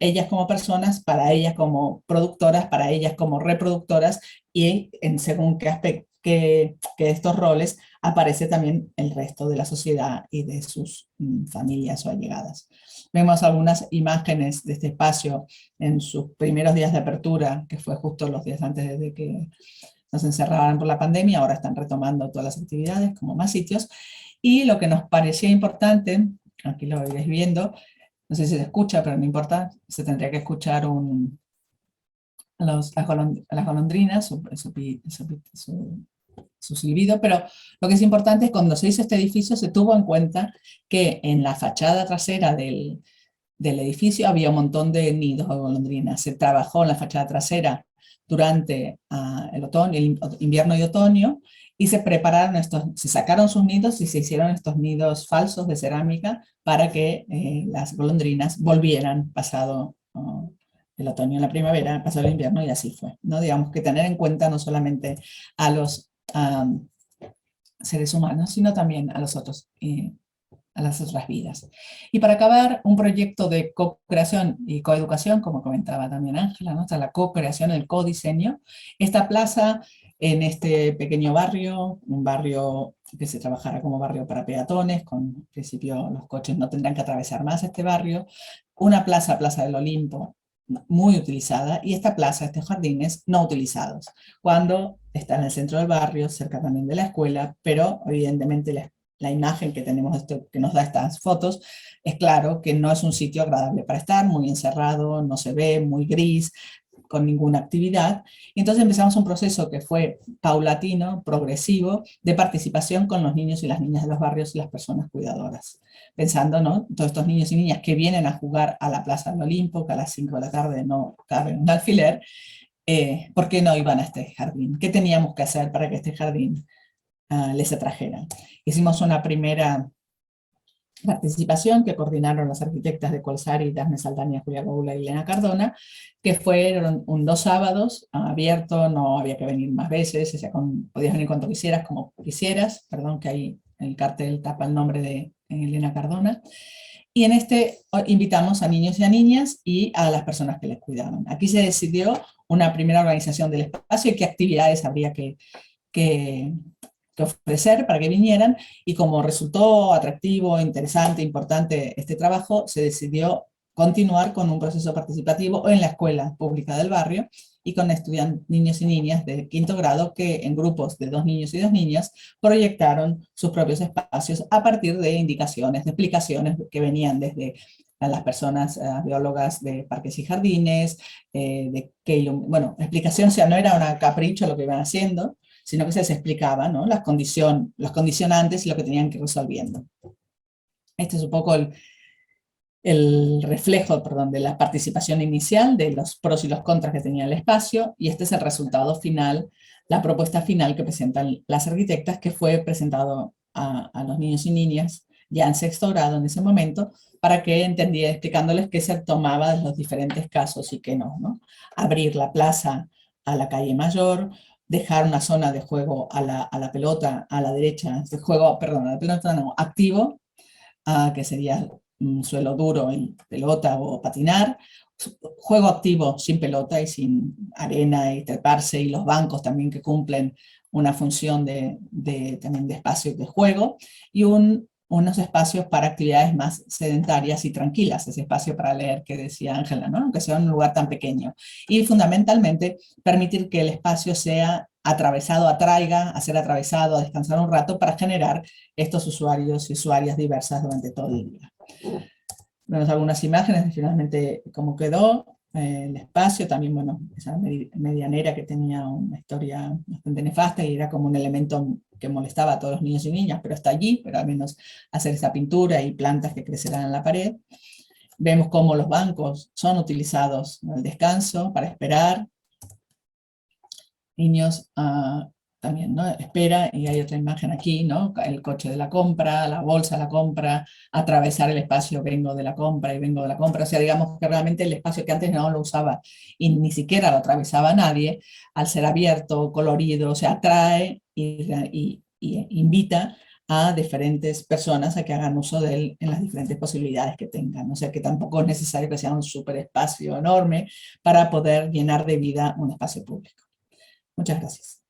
ellas como personas, para ellas como productoras, para ellas como reproductoras, y según qué aspecto, que estos roles aparece también el resto de la sociedad y de sus familias o allegadas. Vemos algunas imágenes de este espacio en sus primeros días de apertura, que fue justo los días antes de que nos encerraran por la pandemia. Ahora están retomando todas las actividades, como más sitios. Y lo que nos parecía importante, aquí lo iréis viendo, no sé si se escucha, pero no importa, se tendría que escuchar a las golondrinas, su silbido, pero lo que es importante es cuando se hizo este edificio se tuvo en cuenta que en la fachada trasera del edificio había un montón de nidos de golondrinas. Se trabajó en la fachada trasera durante el invierno y otoño, y se sacaron sus nidos y se hicieron estos nidos falsos de cerámica para que las golondrinas volvieran pasado el otoño y la primavera, pasado el invierno, y así fue, ¿no? Digamos que tener en cuenta no solamente a los seres humanos, sino también a los otros, a las otras vidas. Y para acabar, un proyecto de co-creación y coeducación, como comentaba también Ángela, ¿no? Está la co-creación, el co-diseño. Esta plaza en este pequeño barrio, un barrio que se trabajara como barrio para peatones, en principio los coches no tendrán que atravesar más este barrio, una plaza del Olimpo, muy utilizada, y esta plaza, estos jardines no utilizados, cuando está en el centro del barrio, cerca también de la escuela, pero evidentemente la imagen que tenemos, que nos da estas fotos, es claro que no es un sitio agradable para estar, muy encerrado, no se ve, muy gris, con ninguna actividad. Y entonces empezamos un proceso que fue paulatino, progresivo, de participación con los niños y las niñas de los barrios y las personas cuidadoras. Pensando, ¿no? Todos estos niños y niñas que vienen a jugar a la Plaza del Olimpo, que a las 5 de la tarde no caben un alfiler, ¿por qué no iban a este jardín? ¿Qué teníamos que hacer para que este jardín les atrajera? Hicimos una primera participación que coordinaron las arquitectas de Colsari, Dafne Saldaña, Julia Goula y Elena Cardona, que fueron 2 sábados abierto, no había que venir más veces, o sea, podías venir cuando quisieras, como quisieras, perdón que ahí el cartel tapa el nombre de Elena Cardona, y en este invitamos a niños y a niñas y a las personas que les cuidaban. Aquí se decidió una primera organización del espacio y qué actividades habría que ofrecer para que vinieran, y como resultó atractivo, interesante, importante este trabajo, se decidió continuar con un proceso participativo en la escuela pública del barrio y con niños y niñas de 5º grado que en grupos de 2 niños y 2 niñas proyectaron sus propios espacios a partir de indicaciones, de explicaciones que venían desde a las personas biólogas de parques y jardines, bueno, explicación, o sea, no era un capricho lo que iban haciendo, sino que se les explicaba, ¿no? los condicionantes y lo que tenían que ir resolviendo. Este es un poco el reflejo, perdón, de la participación inicial, de los pros y los contras que tenía el espacio, y este es el resultado final, la propuesta final que presentan las arquitectas, que fue presentado a los niños y niñas ya en 6º grado en ese momento, para que explicándoles qué se tomaba de los diferentes casos y qué no, ¿no? Abrir la plaza a la calle Mayor, dejar una zona de juego a la pelota a la derecha, de juego, perdón, a la pelota no, activo, que sería un suelo duro en pelota o patinar, juego activo sin pelota y sin arena y treparse, y los bancos también que cumplen una función también de espacio de juego, y unos espacios para actividades más sedentarias y tranquilas, ese espacio para leer que decía Ángela, ¿no? Aunque sea un lugar tan pequeño. Y fundamentalmente permitir que el espacio sea atravesado, atraiga a ser atravesado, a descansar un rato para generar estos usuarios y usuarias diversas durante todo el día. Vemos algunas imágenes de finalmente cómo quedó. el espacio, también, bueno, esa medianera que tenía una historia bastante nefasta y era como un elemento que molestaba a todos los niños y niñas, pero está allí, pero al menos hacer esa pintura y plantas que crecerán en la pared. Vemos cómo los bancos son utilizados al descanso, para esperar. Niños también, ¿no? Espera, y hay otra imagen aquí, ¿no? El coche de la compra, la bolsa de la compra, atravesar el espacio, vengo de la compra y vengo de la compra. O sea, digamos que realmente el espacio que antes no lo usaba y ni siquiera lo atravesaba nadie, al ser abierto, colorido, se atrae y invita a diferentes personas a que hagan uso de él en las diferentes posibilidades que tengan. O sea, que tampoco es necesario que sea un súper espacio enorme para poder llenar de vida un espacio público. Muchas gracias.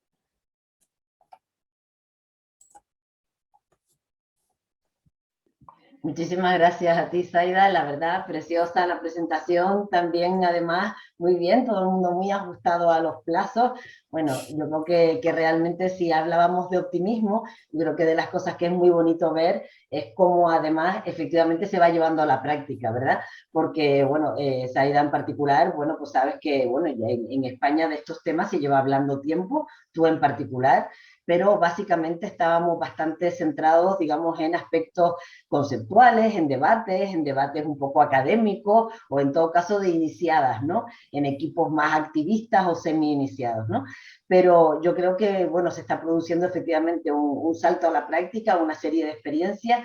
Muchísimas gracias a ti, Zaida. La verdad, preciosa la presentación. También, además, muy bien, todo el mundo muy ajustado a los plazos. Bueno, yo creo que realmente si hablábamos de optimismo, yo creo que de las cosas que es muy bonito ver es cómo además efectivamente se va llevando a la práctica, ¿verdad? Porque, bueno, Zaida en particular, bueno, pues sabes que, bueno, ya en España de estos temas se lleva hablando tiempo, tú en particular, pero básicamente estábamos bastante centrados, digamos, en aspectos conceptuales, en debates un poco académicos o en todo caso de iniciadas, ¿no? En equipos más activistas o semi-iniciados, ¿no? Pero yo creo que, bueno, se está produciendo efectivamente un salto a la práctica, una serie de experiencias,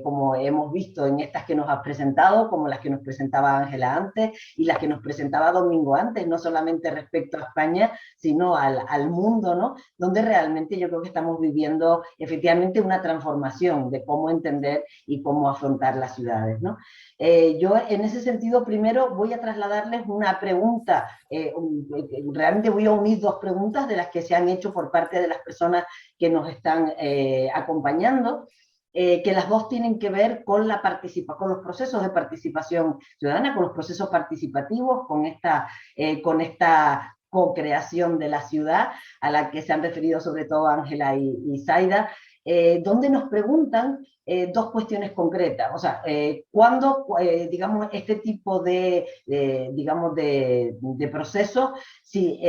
como hemos visto en estas que nos has presentado, como las que nos presentaba Ángela antes y las que nos presentaba Domingo antes, no solamente respecto a España, sino al mundo, ¿no? Donde realmente yo creo que estamos viviendo efectivamente una transformación de cómo entender y cómo afrontar las ciudades, ¿no? Yo en ese sentido primero voy a trasladarles una pregunta, realmente voy a unir dos preguntas de las que se han hecho por parte de las personas que nos están acompañando, que las dos tienen que ver con con los procesos de participación ciudadana, con los procesos participativos, con esta co-creación de la ciudad, a la que se han referido sobre todo Ángela y Zaida, donde nos preguntan dos cuestiones concretas. O sea, cuándo, digamos, este tipo digamos, de procesos, si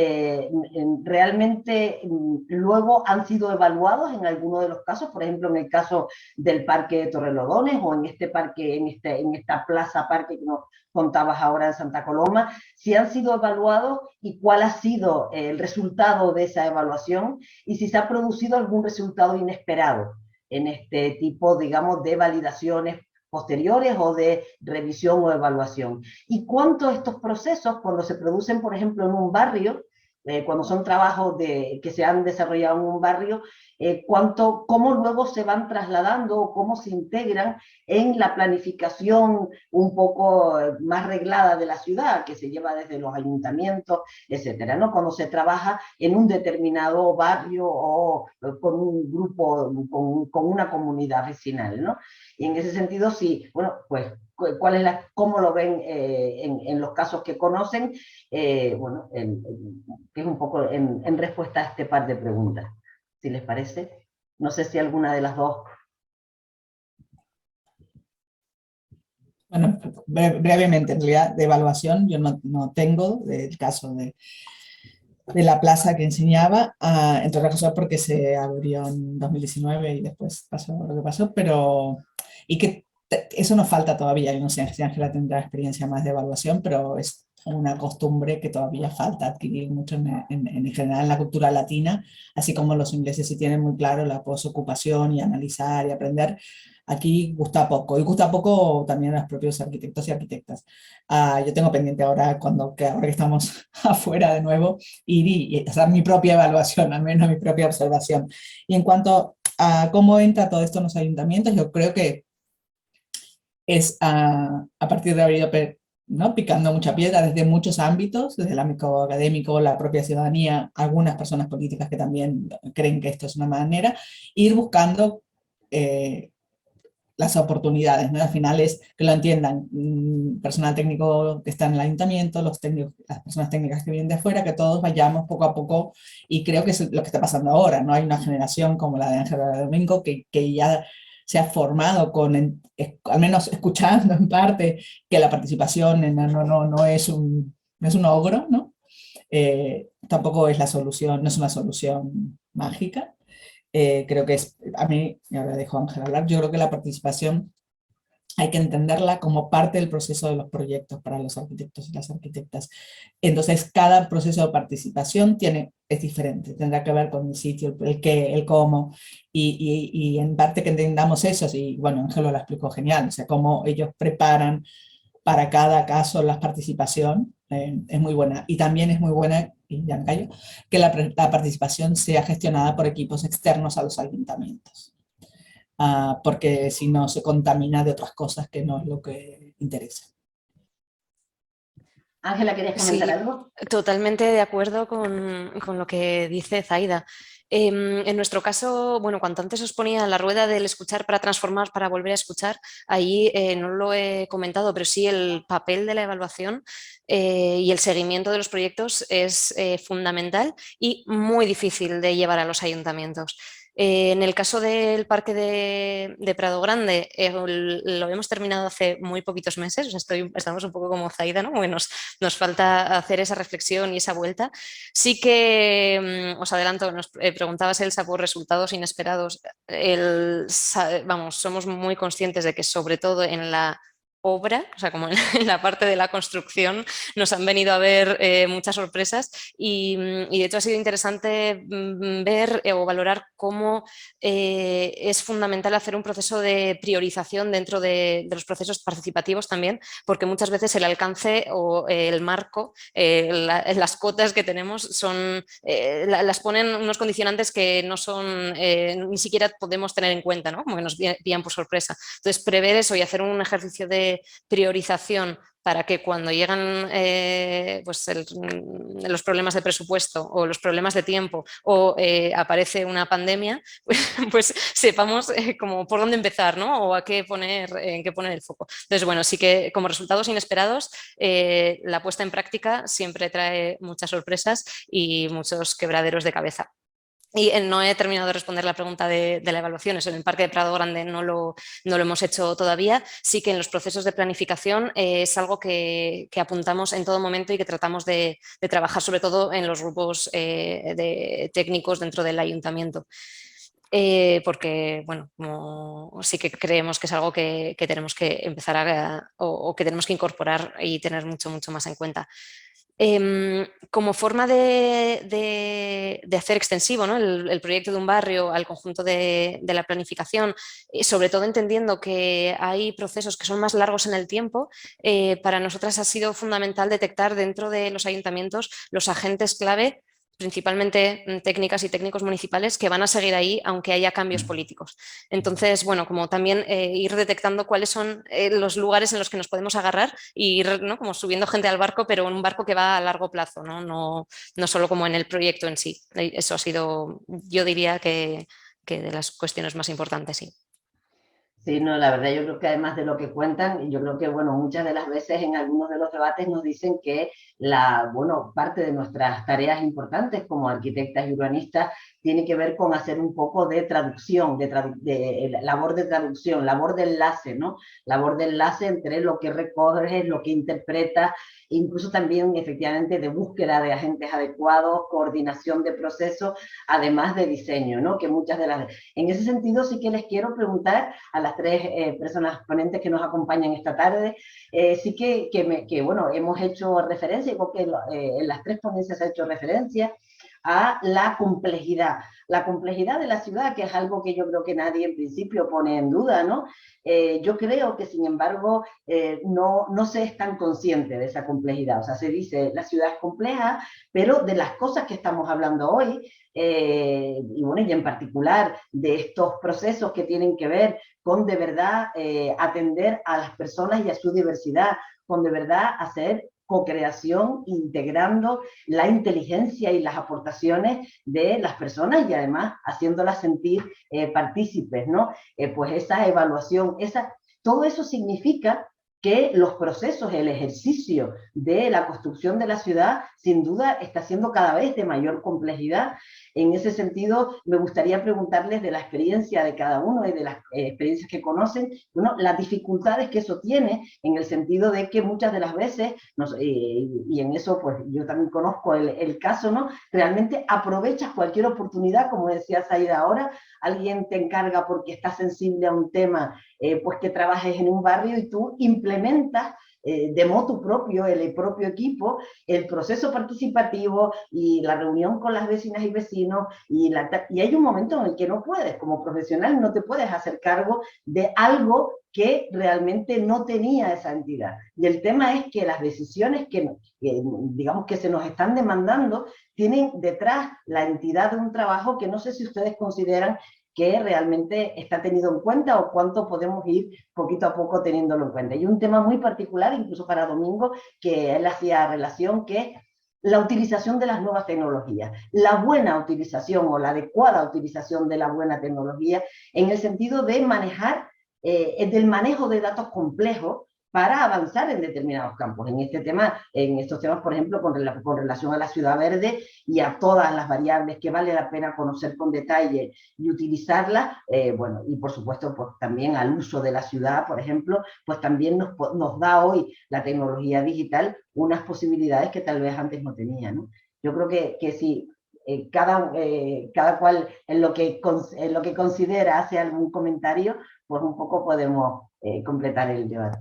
realmente luego han sido evaluados en alguno de los casos, por ejemplo, en el caso del Parque de Torrelodones o en este parque, en esta plaza parque que nos contabas ahora en Santa Coloma, si han sido evaluados y cuál ha sido el resultado de esa evaluación y si se ha producido algún resultado inesperado en este tipo, digamos, de validaciones posteriores o de revisión o evaluación. Y cuánto estos procesos, cuando se producen, por ejemplo, en un barrio, cuando son trabajos que se han desarrollado en un barrio, cómo luego se van trasladando o cómo se integran en la planificación un poco más reglada de la ciudad, que se lleva desde los ayuntamientos, etcétera, ¿no? Cuando se trabaja en un determinado barrio o con un grupo, con una comunidad vecinal, ¿no? Y en ese sentido, sí, bueno, pues cómo lo ven en los casos que conocen, bueno, que es un poco en respuesta a este par de preguntas, si les parece. No sé si alguna de las dos. Bueno, brevemente, en realidad de evaluación yo no tengo del caso de la plaza que enseñaba, entre otras cosas porque se abrió en 2019 y después pasó lo que pasó, pero y que eso nos falta todavía. Yo no sé si Ángela tendrá experiencia más de evaluación, pero es una costumbre que todavía falta adquirir mucho en general en la cultura latina, así como los ingleses sí tienen muy claro la posocupación y analizar y aprender. Aquí gusta poco, y gusta poco también a los propios arquitectos y arquitectas. Yo tengo pendiente ahora, ahora que estamos afuera de nuevo, ir y hacer mi propia evaluación, al menos mi propia observación. Y en cuanto a cómo entra todo esto en los ayuntamientos, yo creo que es a partir de haber ido, ¿no?, picando mucha piedra desde muchos ámbitos, desde el ámbito académico, la propia ciudadanía, algunas personas políticas que también creen que esto es una manera, ir buscando las oportunidades, ¿no? Al final es que lo entiendan, personal técnico que está en el ayuntamiento, los técnicos, las personas técnicas que vienen de afuera, que todos vayamos poco a poco, y creo que es lo que está pasando ahora, ¿no? Hay una generación como la de Ángela Domingo que ya se ha formado al menos escuchando en parte, que la participación no es un ogro, ¿no? Tampoco es la solución, no es una solución mágica. Creo que a mí, y ahora dejo a Ángel hablar, yo creo que la participación hay que entenderla como parte del proceso de los proyectos para los arquitectos y las arquitectas. Entonces, cada proceso de participación es diferente, tendrá que ver con el sitio, el qué, el cómo, y en parte que entendamos eso, y bueno, Ángelo lo explicó genial, o sea, cómo ellos preparan para cada caso la participación, es muy buena. Y también es muy buena, y ya me callo, que la participación sea gestionada por equipos externos a los ayuntamientos. Porque si no se contamina de otras cosas que no es lo que interesa. Ángela, ¿querías comentar algo? Totalmente de acuerdo con lo que dice Zaida. En nuestro caso, bueno, cuanto antes os ponía la rueda del escuchar para transformar, para volver a escuchar, ahí no lo he comentado, pero sí el papel de la evaluación y el seguimiento de los proyectos es fundamental y muy difícil de llevar a los ayuntamientos. En el caso del Parque de Prado Grande, lo hemos terminado hace muy poquitos meses, o sea, estamos un poco como Zaida, ¿no? Bueno, nos falta hacer esa reflexión y esa vuelta. Sí que, os adelanto, nos preguntabas, Elsa, por resultados inesperados. Vamos, somos muy conscientes de que sobre todo en la obra, o sea, como en la parte de la construcción, nos han venido a ver muchas sorpresas y de hecho ha sido interesante ver o valorar cómo es fundamental hacer un proceso de priorización dentro de los procesos participativos también, porque muchas veces el alcance o el marco, las cotas que tenemos son, las ponen unos condicionantes que no son, ni siquiera podemos tener en cuenta, ¿no? Como que nos pillan por sorpresa. Entonces, prever eso y hacer un ejercicio de priorización para que cuando llegan pues los problemas de presupuesto o los problemas de tiempo o aparece una pandemia, pues sepamos como por dónde empezar, ¿no? O en qué poner el foco. Entonces, bueno, sí que como resultados inesperados, la puesta en práctica siempre trae muchas sorpresas y muchos quebraderos de cabeza. Y no he terminado de responder la pregunta de la evaluación, eso en el Parque de Prado Grande no lo hemos hecho todavía. Sí que en los procesos de planificación es algo que apuntamos en todo momento y que tratamos de trabajar sobre todo en los grupos de técnicos dentro del ayuntamiento. Porque, bueno, sí que creemos que es algo que tenemos que empezar o que tenemos que incorporar y tener mucho más en cuenta. Como forma de hacer extensivo, ¿no? el proyecto de un barrio al conjunto de la planificación, sobre todo entendiendo que hay procesos que son más largos en el tiempo, para nosotras ha sido fundamental detectar dentro de los ayuntamientos los agentes clave, principalmente técnicas y técnicos municipales, que van a seguir ahí aunque haya cambios políticos. Entonces, bueno, como también ir detectando cuáles son los lugares en los que nos podemos agarrar y ir, ¿no? Como subiendo gente al barco, pero en un barco que va a largo plazo, no solo como en el proyecto en sí. Eso ha sido, yo diría que de las cuestiones más importantes, sí. Sí, no, la verdad yo creo que además de lo que cuentan, yo creo que, bueno, muchas de las veces en algunos de los debates nos dicen que parte de nuestras tareas importantes como arquitectas y urbanistas tiene que ver con hacer un poco de traducción, labor de traducción, labor de enlace, ¿no? Labor de enlace entre lo que recoges, lo que interpretas, incluso también efectivamente de búsqueda de agentes adecuados, coordinación de procesos, además de diseño, ¿no? Que muchas de las... En ese sentido sí que les quiero preguntar a las tres personas ponentes que nos acompañan esta tarde, sí que bueno, hemos hecho referencia, porque en las tres ponencias se ha hecho referencia a la complejidad de la ciudad, que es algo que yo creo que nadie en principio pone en duda, ¿no? Yo creo que, sin embargo, no se es tan consciente de esa complejidad. O sea, se dice, la ciudad es compleja, pero de las cosas que estamos hablando hoy, y bueno, y en particular de estos procesos que tienen que ver con de verdad atender a las personas y a su diversidad, con de verdad hacer co-creación, integrando la inteligencia y las aportaciones de las personas y además haciéndolas sentir partícipes, ¿no? Pues esa evaluación, todo eso significa que los procesos, el ejercicio de la construcción de la ciudad, sin duda, está siendo cada vez de mayor complejidad. En ese sentido, me gustaría preguntarles de la experiencia de cada uno y de las experiencias que conocen, bueno, las dificultades que eso tiene, en el sentido de que muchas de las veces, y en eso pues yo también conozco el caso, ¿no? Realmente aprovechas cualquier oportunidad, como decía Zaida ahora, alguien te encarga porque está sensible a un tema, pues que trabajes en un barrio y tú implementas de motu propio, el propio equipo, el proceso participativo y la reunión con las vecinas y vecinos, y hay un momento en el que no puedes, como profesional no te puedes hacer cargo de algo que realmente no tenía esa entidad. Y el tema es que las decisiones que digamos que se nos están demandando tienen detrás la entidad de un trabajo que no sé si ustedes consideran que realmente está tenido en cuenta o cuánto podemos ir poquito a poco teniéndolo en cuenta. Y un tema muy particular, incluso para Domingo, que él hacía relación, que es la utilización de las nuevas tecnologías, la buena utilización o la adecuada utilización de la buena tecnología en el sentido de manejar, del manejo de datos complejos para avanzar en determinados campos. En este tema, en estos temas, por ejemplo, con relación a la ciudad verde y a todas las variables que vale la pena conocer con detalle y utilizarlas, bueno, y por supuesto, pues también al uso de la ciudad, por ejemplo, pues también nos da hoy la tecnología digital unas posibilidades que tal vez antes no tenía, ¿no? Yo creo que sí, cada cual en lo que considera hace algún comentario, pues un poco podemos completar el debate.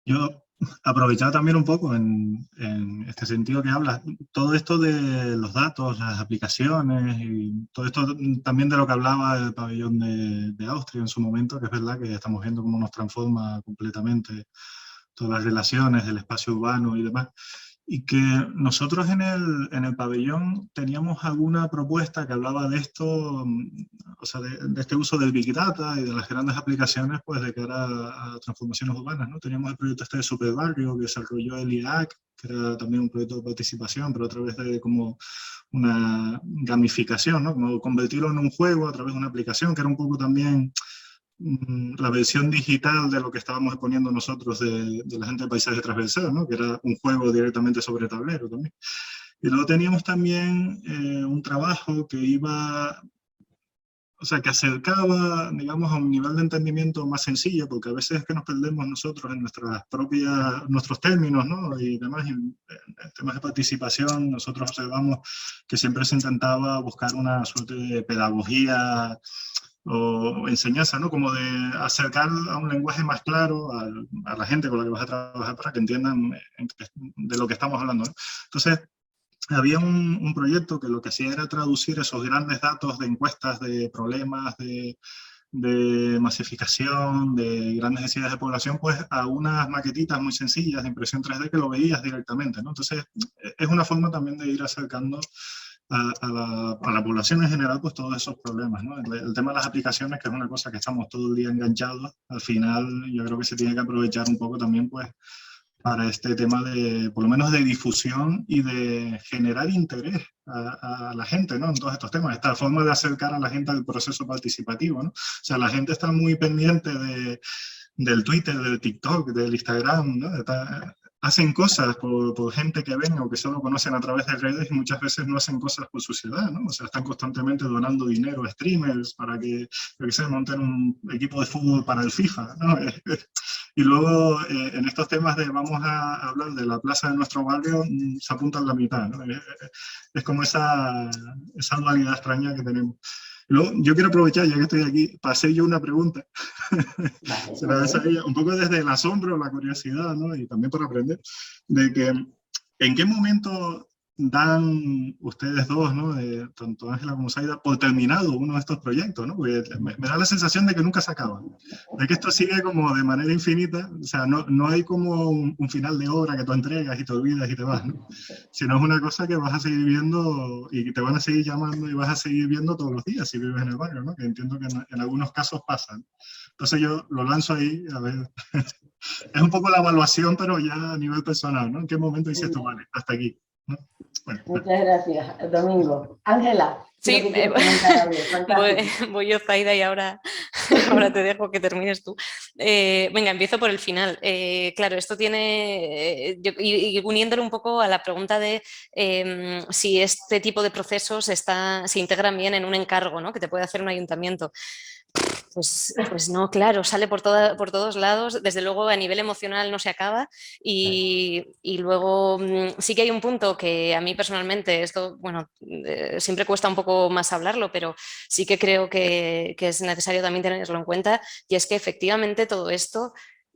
Yo aprovechaba también un poco en este sentido que hablas, todo esto de los datos, las aplicaciones y todo esto también de lo que hablaba el pabellón de Austria en su momento, que es verdad que estamos viendo cómo nos transforma completamente todas las relaciones del espacio urbano y demás. Y que nosotros en el pabellón teníamos alguna propuesta que hablaba de esto, o sea, de este uso del Big Data y de las grandes aplicaciones pues de cara a transformaciones urbanas, ¿no? Teníamos el proyecto este de Superbarrio que desarrolló el IAC, que era también un proyecto de participación, pero a través de como una gamificación, ¿no? Como convertirlo en un juego a través de una aplicación, que era un poco también la versión digital de lo que estábamos exponiendo nosotros de la gente de Paisaje Transversal, ¿no? Que era un juego directamente sobre tablero también. Y luego teníamos también un trabajo que iba, o sea, que acercaba, digamos, a un nivel de entendimiento más sencillo, porque a veces es que nos perdemos nosotros en nuestros términos, ¿no? Y demás, en temas de participación, nosotros observamos que siempre se intentaba buscar una suerte de pedagogía o enseñanza, ¿no? Como de acercar a un lenguaje más claro a la gente con la que vas a trabajar para que entiendan de lo que estamos hablando, ¿no? Entonces, había un proyecto que lo que hacía era traducir esos grandes datos de encuestas de problemas, de masificación, de grandes densidades de población, pues a unas maquetitas muy sencillas de impresión 3D que lo veías directamente, ¿no? Entonces, es una forma también de ir acercando a la población en general, pues todos esos problemas, ¿no? El tema de las aplicaciones, que es una cosa que estamos todo el día enganchados, al final yo creo que se tiene que aprovechar un poco también, pues, para este tema de, por lo menos de difusión y de generar interés a la gente, ¿no? En todos estos temas, esta forma de acercar a la gente al proceso participativo, ¿no? O sea, la gente está muy pendiente del Twitter, del TikTok, del Instagram, ¿no? Hacen cosas por gente que ven o que solo conocen a través de redes y muchas veces no hacen cosas por su ciudad, ¿no? O sea, están constantemente donando dinero a streamers para que se monten un equipo de fútbol para el FIFA, ¿no? Y luego en estos temas de vamos a hablar de la plaza de nuestro barrio, se apuntan la mitad, ¿no? Es como esa dualidad extraña que tenemos. Luego, yo quiero aprovechar, ya que estoy aquí, para hacer yo una pregunta. Vale, se la desarrolla un poco desde el asombro, la curiosidad, ¿no? Y también para aprender, de que en qué momento dan ustedes dos, ¿no? Tanto Ángela como Zaida, por terminado uno de estos proyectos, ¿no? Porque me da la sensación de que nunca se acaba, de que esto sigue como de manera infinita, o sea, no hay como un final de obra que tú entregas y te olvidas y te vas, ¿no? Sino es una cosa que vas a seguir viendo y te van a seguir llamando y vas a seguir viendo todos los días si vives en el barrio, ¿no? Que entiendo que en algunos casos pasan. Entonces yo lo lanzo ahí, a ver, es un poco la evaluación, pero ya a nivel personal, ¿no? ¿En qué momento dices tú, vale, hasta aquí? ¿No? Bueno, muchas gracias, Domingo. Ángela. Sí, voy yo, Zaida, y ahora ahora te dejo que termines tú. Venga, empiezo por el final. Claro, esto tiene, y uniéndolo un poco a la pregunta de si este tipo de procesos se integran bien en un encargo, ¿no?, que te puede hacer un ayuntamiento. Pues no, claro, sale por todos lados, desde luego a nivel emocional no se acaba y luego sí que hay un punto que a mí personalmente, esto, bueno, siempre cuesta un poco más hablarlo, pero sí que creo que es necesario también tenerlo en cuenta, y es que efectivamente todo esto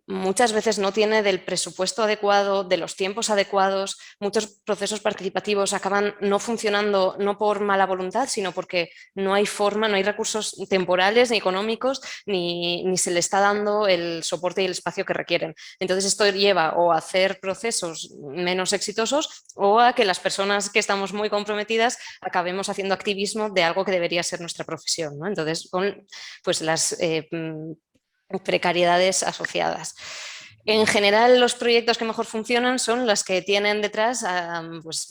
muchas veces no tiene del presupuesto adecuado, de los tiempos adecuados. Muchos procesos participativos acaban no funcionando no por mala voluntad, sino porque no hay forma, no hay recursos temporales ni económicos, ni se le está dando el soporte y el espacio que requieren. Entonces esto lleva o a hacer procesos menos exitosos o a que las personas que estamos muy comprometidas acabemos haciendo activismo de algo que debería ser nuestra profesión, ¿no? Entonces, con pues las precariedades asociadas. En general, los proyectos que mejor funcionan son los que tienen detrás pues,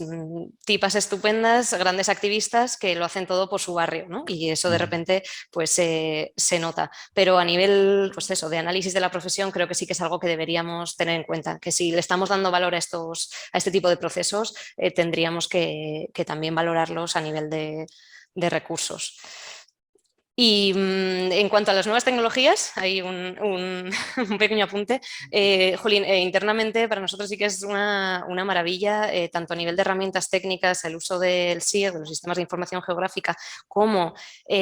tipas estupendas, grandes activistas que lo hacen todo por su barrio, ¿no? Y eso de repente pues, se nota. Pero a nivel pues eso, de análisis de la profesión, creo que sí que es algo que deberíamos tener en cuenta, que si le estamos dando valor a este tipo de procesos, tendríamos que también valorarlos a nivel de recursos. Y en cuanto a las nuevas tecnologías, hay un pequeño apunte. Jolín, internamente para nosotros sí que es una maravilla, tanto a nivel de herramientas técnicas, el uso del SIG, de los sistemas de información geográfica, como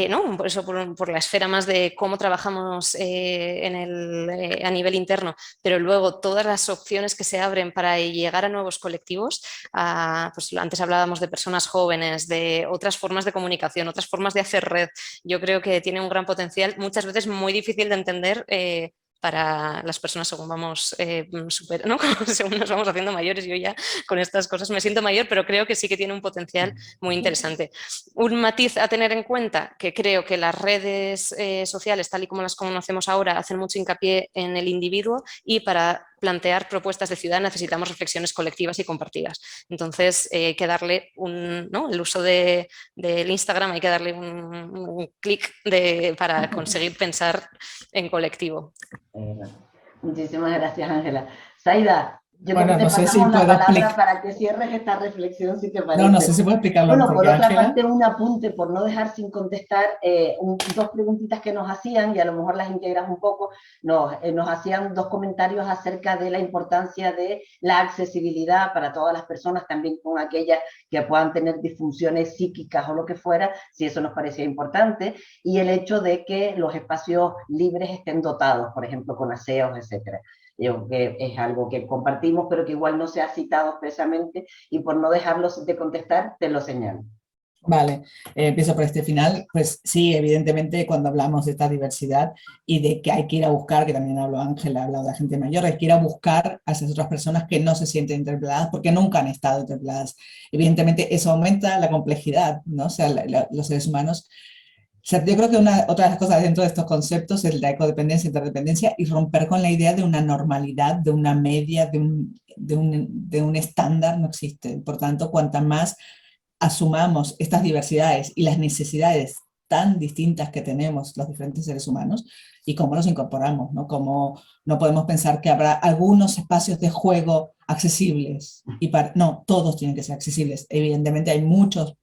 ¿no? Por eso por la esfera más de cómo trabajamos a nivel interno, pero luego todas las opciones que se abren para llegar a nuevos colectivos. Pues antes hablábamos de personas jóvenes, de otras formas de comunicación, otras formas de hacer red. Yo creo que tiene un gran potencial, muchas veces muy difícil de entender para las personas según vamos ¿no? Según nos vamos haciendo mayores. Yo ya con estas cosas me siento mayor, pero creo que sí que tiene un potencial muy interesante. Un matiz a tener en cuenta, que creo que las redes sociales, tal y como las conocemos ahora, hacen mucho hincapié en el individuo, y para plantear propuestas de ciudad necesitamos reflexiones colectivas y compartidas. Entonces hay que darle ¿no? El uso del Instagram, hay que darle un clic para conseguir pensar en colectivo. Muchísimas gracias, Ángela. Zaida, yo bueno, creo que no te sé si pasamos la puedo palabra explicar. para que cierres esta reflexión, si te parece. No, no sé si puedo explicarlo. Bueno, por otra Ángela, parte, un apunte, por no dejar sin contestar, dos preguntitas que nos hacían, y a lo mejor las integras un poco. Nos hacían dos comentarios acerca de la importancia de la accesibilidad para todas las personas, también con aquellas que puedan tener disfunciones psíquicas o lo que fuera, si eso nos parecía importante, y el hecho de que los espacios libres estén dotados, por ejemplo, con aseos, etcétera. Yo que es algo que compartimos, pero que igual no se ha citado expresamente, y por no dejarlos de contestar, te lo señalo. Vale, empiezo por este final. Pues sí, evidentemente cuando hablamos de esta diversidad y de que hay que ir a buscar, que también habló Ángela, ha hablado de la gente mayor, hay que ir a buscar a esas otras personas que no se sienten interpeladas porque nunca han estado interpeladas. Evidentemente eso aumenta la complejidad, ¿no? O sea, los seres humanos. O sea, yo creo que otra de las cosas dentro de estos conceptos es la ecodependencia, interdependencia, y romper con la idea de una normalidad, de una media, de un estándar, no existe. Por tanto, cuanta más asumamos estas diversidades y las necesidades tan distintas que tenemos los diferentes seres humanos y cómo los incorporamos, ¿no? Como no podemos pensar que habrá algunos espacios de juego accesibles, no, todos tienen que ser accesibles. Evidentemente hay muchos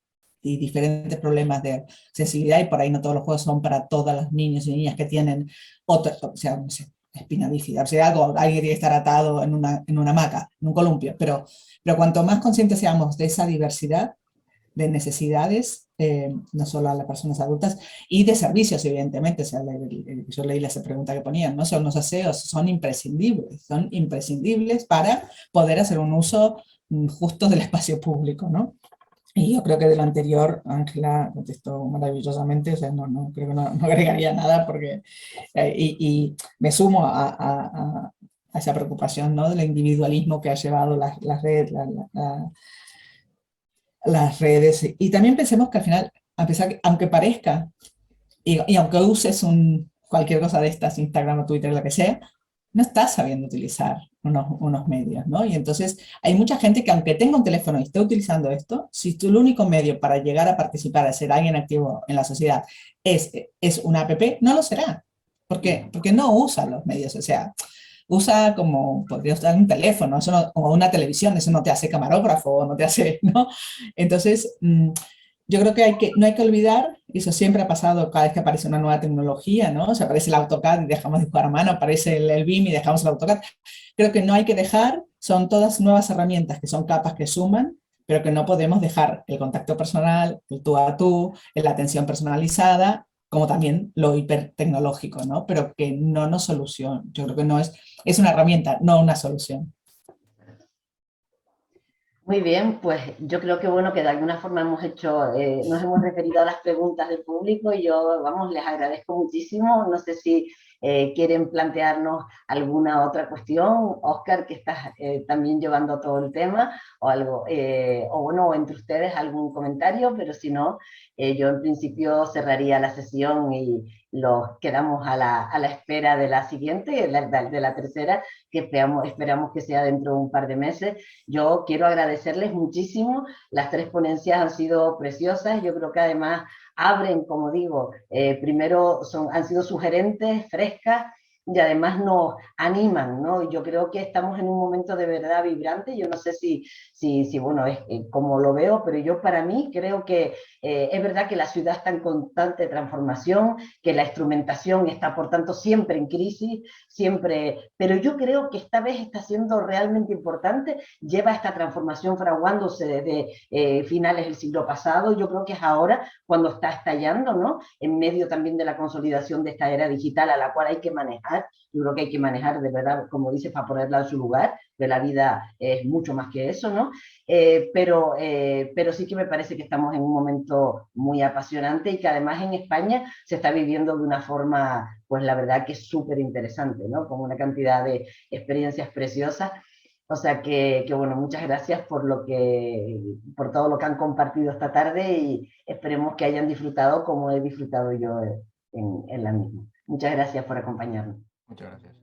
y diferentes problemas de accesibilidad, y por ahí no todos los juegos son para todos los niños y niñas que tienen otra, o sea, no sé, espina bífida, o sea, alguien tiene que estar atado en una hamaca, en un columpio, pero cuanto más conscientes seamos de esa diversidad de necesidades, no solo a las personas adultas, y de servicios, evidentemente. O sea, yo leí esa pregunta que ponían, ¿no? Son los aseos, son imprescindibles para poder hacer un uso justo del espacio público, ¿no? Y yo creo que de lo anterior, Ángela contestó maravillosamente, o sea, no creo que no agregaría nada, porque, y me sumo a esa preocupación, ¿no? Del individualismo que ha llevado las redes. Y también pensemos que al final, aunque parezca, y aunque uses cualquier cosa de estas, Instagram o Twitter, lo que sea, no estás sabiendo utilizar unos medios, ¿no? Y entonces hay mucha gente que, aunque tenga un teléfono y esté utilizando esto, si el único medio para llegar a participar, a ser alguien activo en la sociedad es una app, no lo será. porque no usa los medios, o sea, usa como, podría usar un teléfono, eso no, o una televisión, eso no te hace camarógrafo, no te hace, ¿no? Entonces, yo creo que no hay que olvidar, y eso siempre ha pasado cada vez que aparece una nueva tecnología, ¿no? O sea, aparece el AutoCAD y dejamos de jugar a mano, aparece el BIM y dejamos el AutoCAD. Creo que no hay que dejar, son todas nuevas herramientas que son capas que suman, pero que no podemos dejar el contacto personal, el tú a tú, la atención personalizada, como también lo hipertecnológico, ¿no? Pero que no nos soluciona. Yo creo que no es una herramienta, no una solución. Muy bien, pues yo creo que bueno que de alguna forma nos hemos referido a las preguntas del público y yo, vamos, les agradezco muchísimo. No sé si quieren plantearnos alguna otra cuestión, Óscar, que estás también llevando todo el tema, o algo, o bueno, entre ustedes algún comentario, pero si no, yo en principio cerraría la sesión y los quedamos a la espera de la siguiente, de la tercera, que esperamos que sea dentro de un par de meses. Yo quiero agradecerles muchísimo, las 3 ponencias han sido preciosas, yo creo que además abren, como digo, primero han sido sugerentes, frescas, y además nos animan, ¿no? Yo creo que estamos en un momento de verdad vibrante, yo no sé si bueno, es como lo veo, pero yo para mí creo que es verdad que la ciudad está en constante transformación, que la instrumentación está por tanto siempre en crisis, siempre, pero yo creo que esta vez está siendo realmente importante, lleva esta transformación fraguándose desde finales del siglo pasado, yo creo que es ahora cuando está estallando, ¿no? En medio también de la consolidación de esta era digital a la cual hay que manejar, yo creo que hay que manejar de verdad, como dices, para ponerla en su lugar, que la vida es mucho más que eso, ¿no? Pero sí que me parece que estamos en un momento muy apasionante y que además en España se está viviendo de una forma, pues la verdad que es súper interesante, ¿no? Con una cantidad de experiencias preciosas. O sea que bueno, muchas gracias por todo lo que han compartido esta tarde y esperemos que hayan disfrutado como he disfrutado yo en la misma. Muchas gracias por acompañarnos. Muchas gracias.